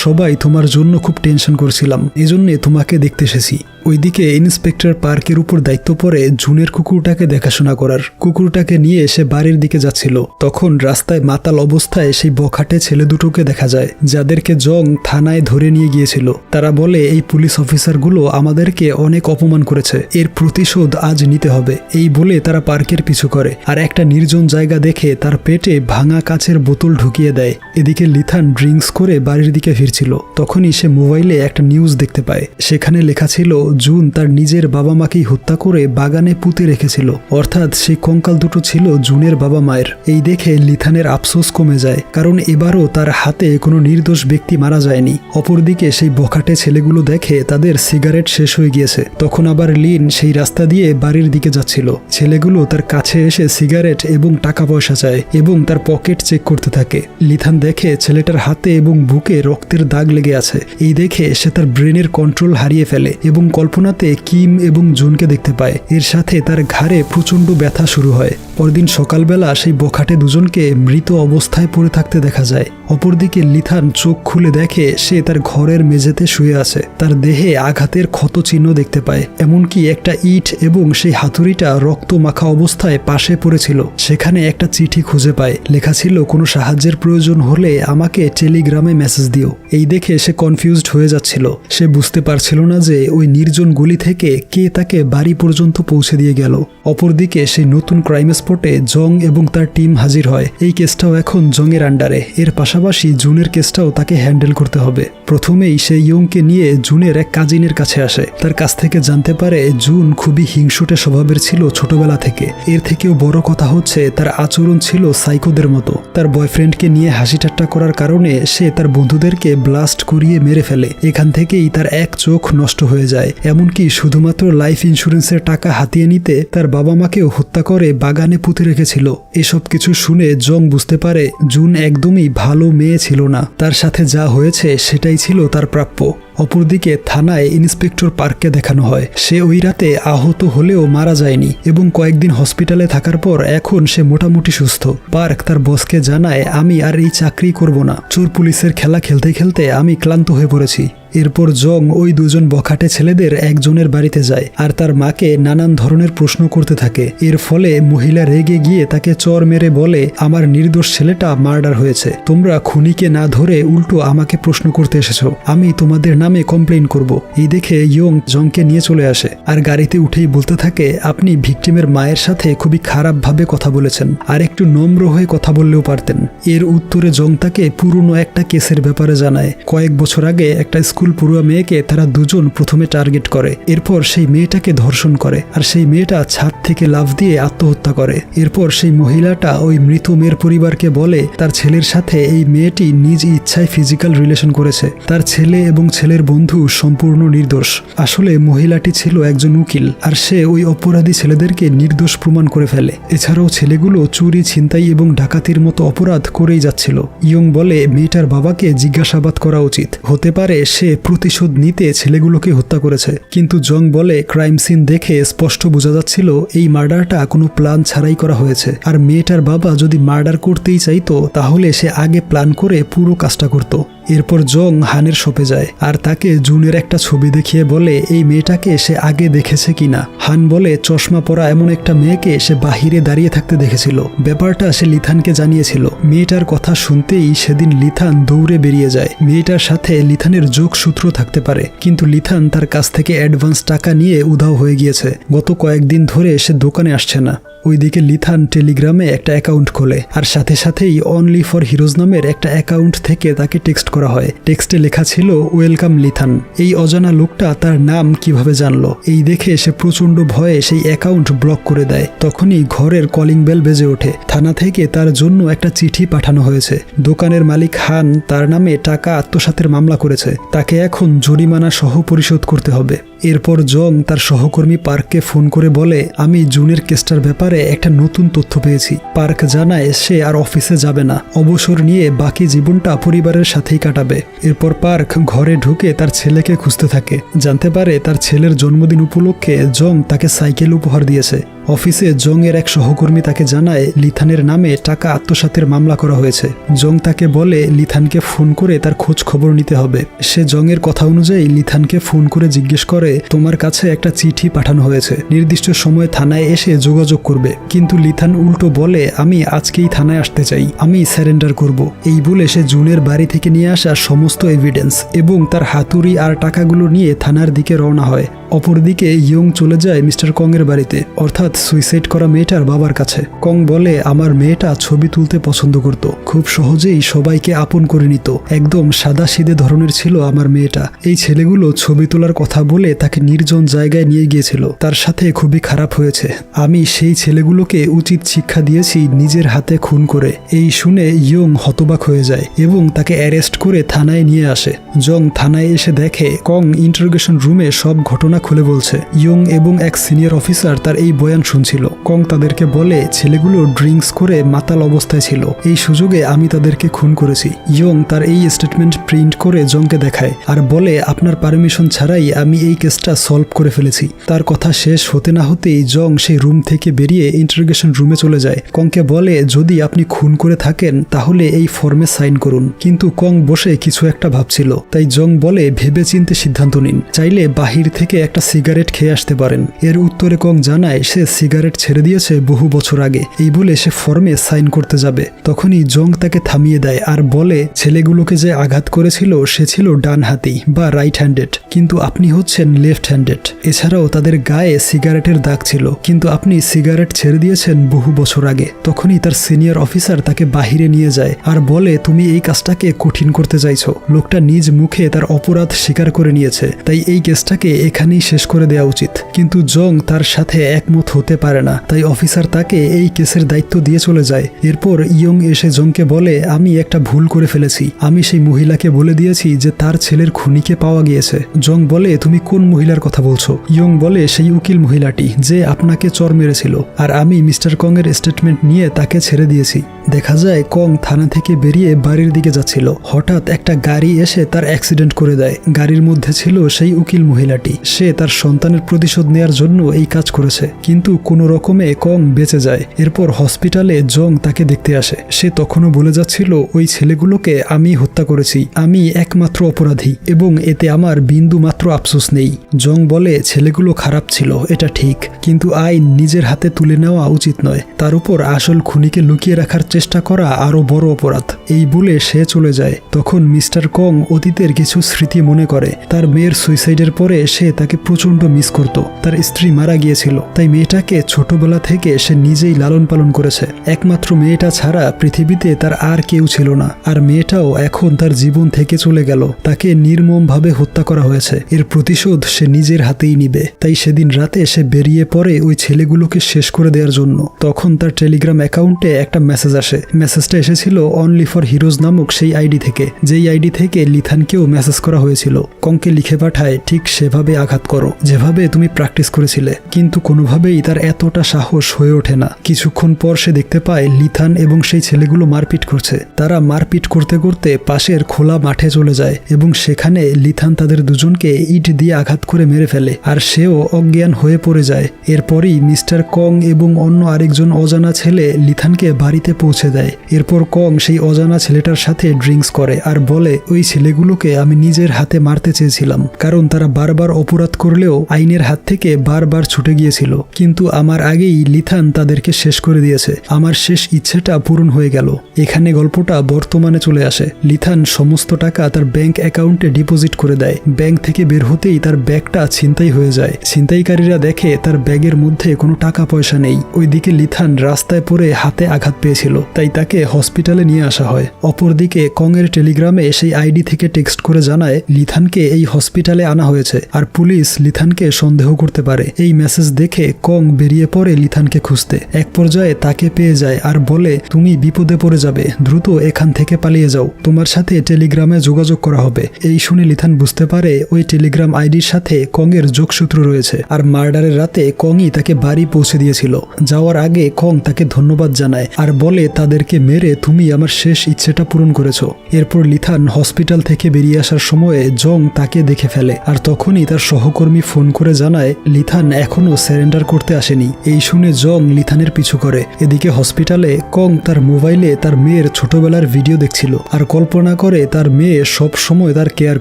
সবাই তোমার জন্য খুব টেনশন করছিলাম, এজন্য তোমাকে দেখতে এসেছি। ওইদিকে ইন্সপেক্টর পার্কের উপর দায়িত্ব পড়ে জুনের কুকুরটাকে দেখাশোনা করার। কুকুরটাকে নিয়ে সে বাড়ির দিকে যাচ্ছিল, তখন রাস্তায় মাতাল অবস্থায় সেই বখাটে ছেলে দুটোকে দেখা যায়, যাদেরকে জং থানায় ধরে নিয়ে গিয়েছিল। তারা বলে এই পুলিশ অফিসারগুলো আমাদেরকে অনেক অপমান করেছে, এর প্রতিশোধ আজ নিতে হবে। এই বলে তারা পার্কের পিছু করে আর একটা নির্জন জায়গা দেখে তার পেটে ভাঙা কাচের বোতল ঢুকিয়ে দেয়। এদিকে লিথান ড্রিঙ্কস করে বাড়ির দিকে ফিরছিল, তখনই সে মোবাইলে একটা নিউজ দেখতে পায়। সেখানে লেখা ছিল জুন তার নিজের বাবা মাকেই হত্যা করে বাগানে পুঁতে রেখেছিল, অর্থাৎ সেই কঙ্কাল দুটো ছিল জুনের বাবা মায়ের। এই দেখে লিথানের আফসোস কমে যায়, কারণ এবারও তার হাতে কোনো নির্দোষ ব্যক্তি মারা যায়নি। অপরদিকে সেই বখাটে ছেলেগুলো দেখে তাদের সিগারেট শেষ হয়ে গিয়েছে। তখন আবার লিন সেই রাস্তা দিয়ে বাড়ির দিকে যাচ্ছিল। ছেলেগুলো তার কাছে এসে সিগারেট এবং টাকা পয়সা চায় এবং তার পকেট চেক করতে থাকে। লিথান দেখে ছেলেটার হাতে এবং বুকে রক্তের দাগ লেগে আছে। এই দেখে সে তার ব্রেনের কন্ট্রোল হারিয়ে ফেলে এবং কল্পনাতে কিম এবং জুনকে দেখতে পায়। এর সাথে তার ঘাড়ে প্রচণ্ড ব্যথা শুরু হয়। পরদিন সকালবেলা সেই বখাটে দুজনকে মৃত অবস্থায় পড়ে থাকতে দেখা যায়। অপরদিকে লিথান চোখ খুলে দেখে সে তার ঘরের মেঝেতে শুয়ে আছে। তার দেহে আঘাতের ক্ষত চিহ্ন দেখতে পায়, এমনকি একটা ইট এবং সেই হাতুড়িটা রক্ত মাখা অবস্থায় পাশে পড়েছিল। সেখানে একটা চিঠি খুঁজে পায়, লেখা ছিল কোনো সাহায্যের প্রয়োজন হলে আমাকে টেলিগ্রামে মেসেজ দিও। এই দেখে সে কনফিউজড হয়ে যাচ্ছিল। সে বুঝতে পারছিল না যে ওই নির্জন গলি থেকে কে তাকে বাড়ি পর্যন্ত পৌঁছে দিয়ে গেল। অপরদিকে সেই নতুন ক্রাইম স্পটে জং এবং তার টিম হাজির হয়। এই কেসটাও এখন জংয়ের আন্ডারে। এর পাশাপাশি জুনের কেসটাও তাকে হ্যান্ডেল করতে হবে। প্রথমেই সে ইয়ংকে নিয়ে জুনের এক কাজিনের কাছে আসে। তার কাছ থেকে জানতে পারে জুন খুবই হিংসুটে স্বভাবের ছিল ছোটবেলা থেকে। এর থেকেও বড় কথা হচ্ছে তার আচরণ ছিল সাইকোদের মতো। তার বয়ফ্রেন্ডকে নিয়ে হাসি ঠাট্টা করার কারণে সে তার বন্ধুদেরকে ব্লাস্ট করিয়ে মেরে ফেলে। এখান থেকেই তার এক চোখ নষ্ট হয়ে যায়। এমনকি শুধুমাত্র লাইফ ইন্স্যুরেন্সের টাকা হাতিয়ে নিতে তার বাবা মাকেও হত্যা করে বাগানে পুঁতে রেখেছিল। এসব কিছু শুনে জং বুঝতে পারে জুন একদমই ভালো মেয়ে ছিল না। তার সাথে যা হয়েছে সেটাই ছিল তার প্রাপ্য। অপরদিকে থানায় ইন্সপেক্টর পার্ককে দেখানো হয়। সে ওই রাতে আহত হলেও মারা যায়নি এবং কয়েকদিন হসপিটালে থাকার পর এখন সে মোটামুটি সুস্থ। পার্ক তার বসকে জানায়, আমি আর এই চাকরি করব না। চোর পুলিশের খেলা খেলতে খেলতে আমি ক্লান্ত হয়ে পড়েছি। এরপর জং ওই দুজন বখাটে ছেলেদের একজনের বাড়িতে যায় আর তার মাকে নানান ধরনের প্রশ্ন করতে থাকে। এর ফলে মহিলা রেগে গিয়ে তাকে চর মেরে বলে, আমার নির্দোষ ছেলেটা মার্ডার হয়েছে, তোমরা খুনিকে না ধরে উল্টো আমাকে প্রশ্ন করতে এসেছো, আমি তোমাদের নামে কমপ্লেইন করব। এই দেখে ইয়ং জংকে নিয়ে চলে আসে আর গাড়িতে উঠেই বলতে থাকে, আপনি ভিকটিমের মায়ের সাথে খুবই খারাপভাবে কথা বলেছেন, আর একটু নম্র হয়ে কথা বললেও পারতেন। এর উত্তরে জং তাকে পুরনো একটা কেসের ব্যাপারে জানায়। কয়েক বছর আগে একটা স্কুল পড়ুয়া মেয়েকে তারা দুজন প্রথমে টার্গেট করে, এরপর সেই মেয়েটাকে ধর্ষণ করে আর সেই মেয়েটা ছাদ থেকে লাফ দিয়ে আত্মহত্যা করে। এরপর সেই মহিলাটা ওই মৃত মেয়ের পরিবারকে বলে তার ছেলের সাথে এই মেয়েটি নিজ ইচ্ছায় ফিজিক্যাল রিলেশন করেছে। তার ছেলে এবং ছেলের বন্ধু সম্পূর্ণ নির্দোষ। আসলে মহিলাটি ছিল একজন উকিল আর সে ওই অপরাধী ছেলেদেরকে নির্দোষ প্রমাণ করে ফেলে। এছাড়াও ছেলেগুলো চুরি, ছিনতাই এবং ডাকাতির মতো অপরাধ করেই যাচ্ছিল। ইয়ং বলে মেয়েটার বাবাকে জিজ্ঞাসাবাদ করা উচিত, হতে পারে সে প্রতিশোধ নিতে ছেলেগুলোকে হত্যা করেছে। কিন্তু জং বলে ক্রাইম সিন দেখে স্পষ্ট বোঝা যাচ্ছিল এই মার্ডারটা কোনো প্ল্যান ছাড়াই করা হয়েছে, আর মেয়েটার বাবা যদি মার্ডার করতেই চাইতো তাহলে সে আগে প্ল্যান করে পুরো কাজটা করত। এরপর জং হানের শপে যায় আর তাকে জুনের একটা ছবি দেখিয়ে বলে এই মেয়েটাকে সে আগে দেখেছে কিনা। হান বলে চশমা পরা এমন একটা মেয়েকে সে বাহিরে দাঁড়িয়ে থাকতে দেখেছিল। ব্যাপারটা সে লিথানকে জানিয়েছিল। মেয়েটার কথা শুনতেই সেদিন লিথান দৌড়ে বেরিয়ে যায়। মেয়েটার সাথে লিথানের যোগসূত্র থাকতে পারে, কিন্তু লিথান তার কাছ থেকে অ্যাডভান্স টাকা নিয়ে উধাও হয়ে গিয়েছে। গত কয়েকদিন ধরে সে দোকানে আসছে না। ওইদিকে লিথান টেলিগ্রামে একটা অ্যাকাউন্ট খোলে আর সাথে সাথেই অনলি ফর হিরোজ নামের একটা অ্যাকাউন্ট থেকে তাকে টেক্সট করা হয়। টেক্সটে লেখা ছিল, ওয়েলকাম লিথান। এই অজানা লোকটা তার নাম কিভাবে জানলো? এই দেখে সে প্রচন্ড ভয়ে সেই অ্যাকাউন্ট ব্লক করে দেয়। তখনই ঘরের কলিং বেল বেজে ওঠে। থানা থেকে তার জন্য একটা চিঠি পাঠানো হয়েছে। দোকানের মালিক হান তার নামে টাকা আত্মসাতের মামলা করেছে, তাকে এখন জরিমানা সহ পরিশোধ করতে হবে। এরপর জং তার সহকর্মী পার্ককে ফোন করে বলে, আমি জুনের কেসটার ব্যাপারে একটা নতুন তথ্য পেয়েছি। পার্ক জানায় সে আর অফিসে যাবে না, অবসর নিয়ে বাকি জীবনটা পরিবারের সাথেই কাটাবে। এরপর পার্ক ঘরে ঢুকে তার ছেলেকে খুঁজতে থাকে। জানতে পারে তার ছেলের জন্মদিন উপলক্ষে জং তাকে সাইকেল উপহার দিয়েছে। অফিসে জং এর এক সহকর্মী তাকে জানায় লিথানের নামে টাকা আত্মসাতের মামলা করা হয়েছে। জং তাকে বলে লিথানকে ফোন করে তার খোঁজ খবর নিতে হবে। সে জং এর কথা অনুযায়ী লিথানকে ফোন করে জিজ্ঞেস করে, তোমার কাছে একটা চিঠি পাঠানো হয়েছে, নির্দিষ্ট সময় থানায় এসে যোগাযোগ করবে। কিন্তু লিথান উল্টো বলে, আমি আজকেই থানায় আসতে চাই, আমি স্যারেন্ডার করব। এই বলে সে জুনের বাড়ি থেকে নিয়ে আসা সমস্ত এভিডেন্স এবং তার হাতুড়ি আর টাকাগুলো নিয়ে থানার দিকে রওনা হয়। অপরদিকে ইয়ং চলে যায় মিস্টার কং এর বাড়িতে, অর্থাৎ সুইসাইড করা মেয়েটার বাবার কাছে। কং বলে আমার মেয়েটা ছবি তুলতে পছন্দ করত, খুব সহজেই সবাইকে আপন করে নিত, একদম সাদাসিধে ধরনের ছিল আমার মেয়েটা। এই ছেলেগুলো ছবি তোলার কথা বলে তাকে নির্জন জায়গায় নিয়ে গিয়েছিল, তার সাথে খুবই খারাপ হয়েছে। আমি সেই ছেলেগুলোকে উচিত শিক্ষা দিয়েছি নিজের হাতে খুন করে। এই শুনে ইয়ং হতবাক হয়ে যায় এবং তাকে অ্যারেস্ট করে থানায় নিয়ে আসে। জং থানায় এসে দেখে কং ইন্টারোগেশন রুমে সব ঘটনা খুলে বলছে। ইয়ং এবং এক সিনিয়র অফিসার তার এই বয়ান শুনছিল। কং তাদেরকে বলে ছেলেগুলো ড্রিঙ্কস করে মাতাল অবস্থায় ছিল, এই সুযোগে আমি তাদেরকে খুন করেছি। ইয়ং তার এই স্টেটমেন্ট প্রিন্ট করে জংকে দেখায় আর বলে আপনার পারমিশন ছাড়াই আমি এই কেসটা সলভ করে ফেলেছি। তার কথা শেষ হতে না হতেই জং সেই রুম থেকে বেরিয়ে ইন্টারোগেশন রুমে চলে যায়। কংকে বলে যদি আপনি খুন করে থাকেন তাহলে এই ফর্মে সাইন করুন। কিন্তু কং বসে কিছু একটা ভাবছিল, তাই জং বলে ভেবেচিন্তে সিদ্ধান্ত নিন, চাইলে বাহির থেকে একটা সিগারেট খেয়ে আসতে পারেন। এর উত্তরে কং জানায় সে সিগারেট ছেড়ে দিয়েছে বহু বছর আগে। এই বলে সে ফর্মে সাইন করতে যাবে, তখনই জং তাকে থামিয়ে দেয় আর বলে ছেলেগুলোকে যে আঘাত করেছিল সে ছিল ডান হাতি বা রাইট হ্যান্ডেড, কিন্তু আপনি হচ্ছেন লেফট হ্যান্ডেড। এছাড়াও তাদের গায়ে সিগারেটের দাগ ছিল, কিন্তু আপনি সিগারেট ছেড়ে দিয়েছেন বহু বছর আগে। তখনই তার সিনিয়র অফিসার তাকে বাহিরে নিয়ে যায় আর বলে তুমি এই কাজটাকে কঠিন করতে চাইছো। লোকটা নিজ মুখে তার অপরাধ স্বীকার করে নিয়েছে, তাই এই কেসটাকে এখানেই শেষ করে দেওয়া উচিত। কিন্তু জং তার সাথে একমত হতে পারে না, তাই অফিসার তাকে এই কেসের দায়িত্ব দিয়ে চলে যায়। এরপর ইয়ং এসে জংকে বলে আমি একটা ভুল করে ফেলেছি, আমি সেই মহিলাকে বলে দিয়েছি যে তার ছেলের খুনিকে পাওয়া গিয়েছে। জং বলে তুমি কোন মহিলার কথা বলছো? ইয়ং বলে সেই উকিল মহিলাটি যে আপনাকে চর মেরেছিল, আর আমি মিস্টার কং এর স্টেটমেন্ট নিয়ে তাকে ছেড়ে দিয়েছি। দেখা যায় কং থানা থেকে বেরিয়ে বাড়ির দিকে যাচ্ছিল, হঠাৎ একটা গাড়ি এসে তার অ্যাক্সিডেন্ট করে দেয়। গাড়ির মধ্যে ছিল সেই উকিল মহিলাটি, সে তার সন্তানের প্রতিশোধ নেয়ার জন্য এই কাজ করেছে, কিন্তু কোনো রকমে কং বেঁচে যায়। এরপর হসপিটালে জং তাকে দেখতে আসে। সে তখনও বলে যাচ্ছিল ওই ছেলেগুলোকে আমি হত্যা করেছি, আমি একমাত্র অপরাধী এবং এতে আমার বিন্দু মাত্র আফসোস নেই। জং বলে ছেলেগুলো খারাপ ছিল এটা ঠিক, কিন্তু আইন নিজের হাতে তুলে নেওয়া উচিত নয়, তার উপর আসল খুনিকে লুকিয়ে রাখার চেষ্টা করা আরো বড় অপরাধ। এই বলে সে চলে যায়। তখন মিস্টার কং অতীতের কিছু স্মৃতি মনে করে। তার মেয়ের সুইসাইডের পরে সে তাকে প্রচন্ড মিস করত। তার স্ত্রী মারা গিয়েছিল, তাই মেয়েটাকে ছোটবেলা থেকে সে নিজেই লালন পালন করেছে। একমাত্র মেয়েটা ছাড়া পৃথিবীতে তার আর কেউ ছিল না, আর মেয়েটাও এখন তার জীবন থেকে চলে গেল। তাকে নির্মমভাবে হত্যা করা হয়েছে, এর প্রতিশোধ সে নিজের হাতেই নিবে। তাই সেদিন রাতে সে বেরিয়ে পড়ে ওই ছেলেগুলোকে শেষ করে দেওয়ার জন্য। তখন তার টেলিগ্রাম অ্যাকাউন্টে একটা মেসেজ আসে। মেসেজটা এসেছিল অনলি ফর হিরোজ নামক সেই আইডি থেকে, যেই আইডি থেকে লিথানকেও মেসেজ করা হয়েছিল। কংকে লিখে পাঠায় ঠিক সেভাবে আঘাত করো যেভাবে তুমি প্র্যাকটিস করেছিলে। কিন্তু কোনোভাবেই তার এতটা সাহস হয়ে ওঠে না। কিছুক্ষণ পর সে দেখতে পায় লিথান এবং সেই ছেলেগুলো মারপিট করছে। তারা মারপিট করতে করতে পাশের খোলা মাঠে চলে যায় এবং সেখানে লিথান তাদের দুজনকে ইট দিয়ে আঘাত করে মেরে ফেলে, আর সেও অজ্ঞান হয়ে পড়ে যায়। এরপরই মিস্টার কং এবং অন্য আরেকজন অজানা ছেলে লিথানকে বাড়িতে পৌঁছে দেয়। এরপর কং সেই অজানা ছেলেটার সাথে ড্রিঙ্কস করে আর বলে ওই ছেলেগুলোকে আমি নিজের হাতে মারতে চেয়েছিলাম, কারণ তারা বারবার অপরাধ করলেও আইনের হাত থেকে বারবার ছুটে গিয়েছিল, কিন্তু আমার আগেই লিথান তাদেরকে শেষ করে দিয়েছে। আমার শেষ ইচ্ছেটা পূরণ হয়ে গেল। এখানে গল্পটা বর্তমানে চলে আসে। লিথান সমস্ত টাকা তার ব্যাংক অ্যাকাউন্টে ডিপোজিট করে দেয়। ব্যাংক থেকে বের হতেই তার ব্যাগটা ছিনতাই হয়ে যায়। ছিনতাইকারীরা দেখে তার ব্যাগের মধ্যে কোনো টাকা পয়সা নেই। ওইদিকে লিথান রাস্তায় পড়ে হাতে আঘাত পেয়েছিল, তাই তাকে হসপিটালে নিয়ে আসা হয়। অপরদিকে কং এর টেলিগ্রামে সেই আইডি থেকে টেক্সট করে জানায় লিথানকে এই হসপিটালে আনা হয়েছে, আর পুলিশ লিথানকে সন্দেহ করতে পারে। এই মেসেজ দেখে কং বেরিয়ে পড়ে লিথানকে খুঁজতে। এক পর্যায়ে তাকে পেয়ে যায় আর বলে তুমি বিপদে পড়ে যাবে, দ্রুত এখান থেকে পালিয়ে যাও, তোমার সাথে টেলিগ্রামে যোগাযোগ করা হবে। এই শুনে লিথান বুঝতে পারে ওই টেলিগ্রাম আইডির সাথে কং এর যোগসূত্র রয়েছে, আর মার্ডারের রাতে কংই তাকে বাড়ি পৌঁছে দিয়েছিল। যাওয়ার আগে কং তাকে ধন্যবাদ জানায় আর বলে তাদেরকে মেরে তুমি আমার শেষ ইচ্ছেটা পূরণ করেছো। এরপর লিথান হসপিটাল থেকে বেরিয়ে আসার সময়ে জং তাকে দেখে ফেলে, আর তখনই তার সহকর্মী ফোন করে জানায় লিথান এখনো সারেন্ডার করতে আসেনি। এই শুনে জং লিথানের পিছু করে। এদিকে হসপিটালে কং তার মোবাইলে তার মেয়ের ছোটবেলার ভিডিও দেখছিল আর কল্পনা করে তার মেয়ে সব সময় তার কেয়ার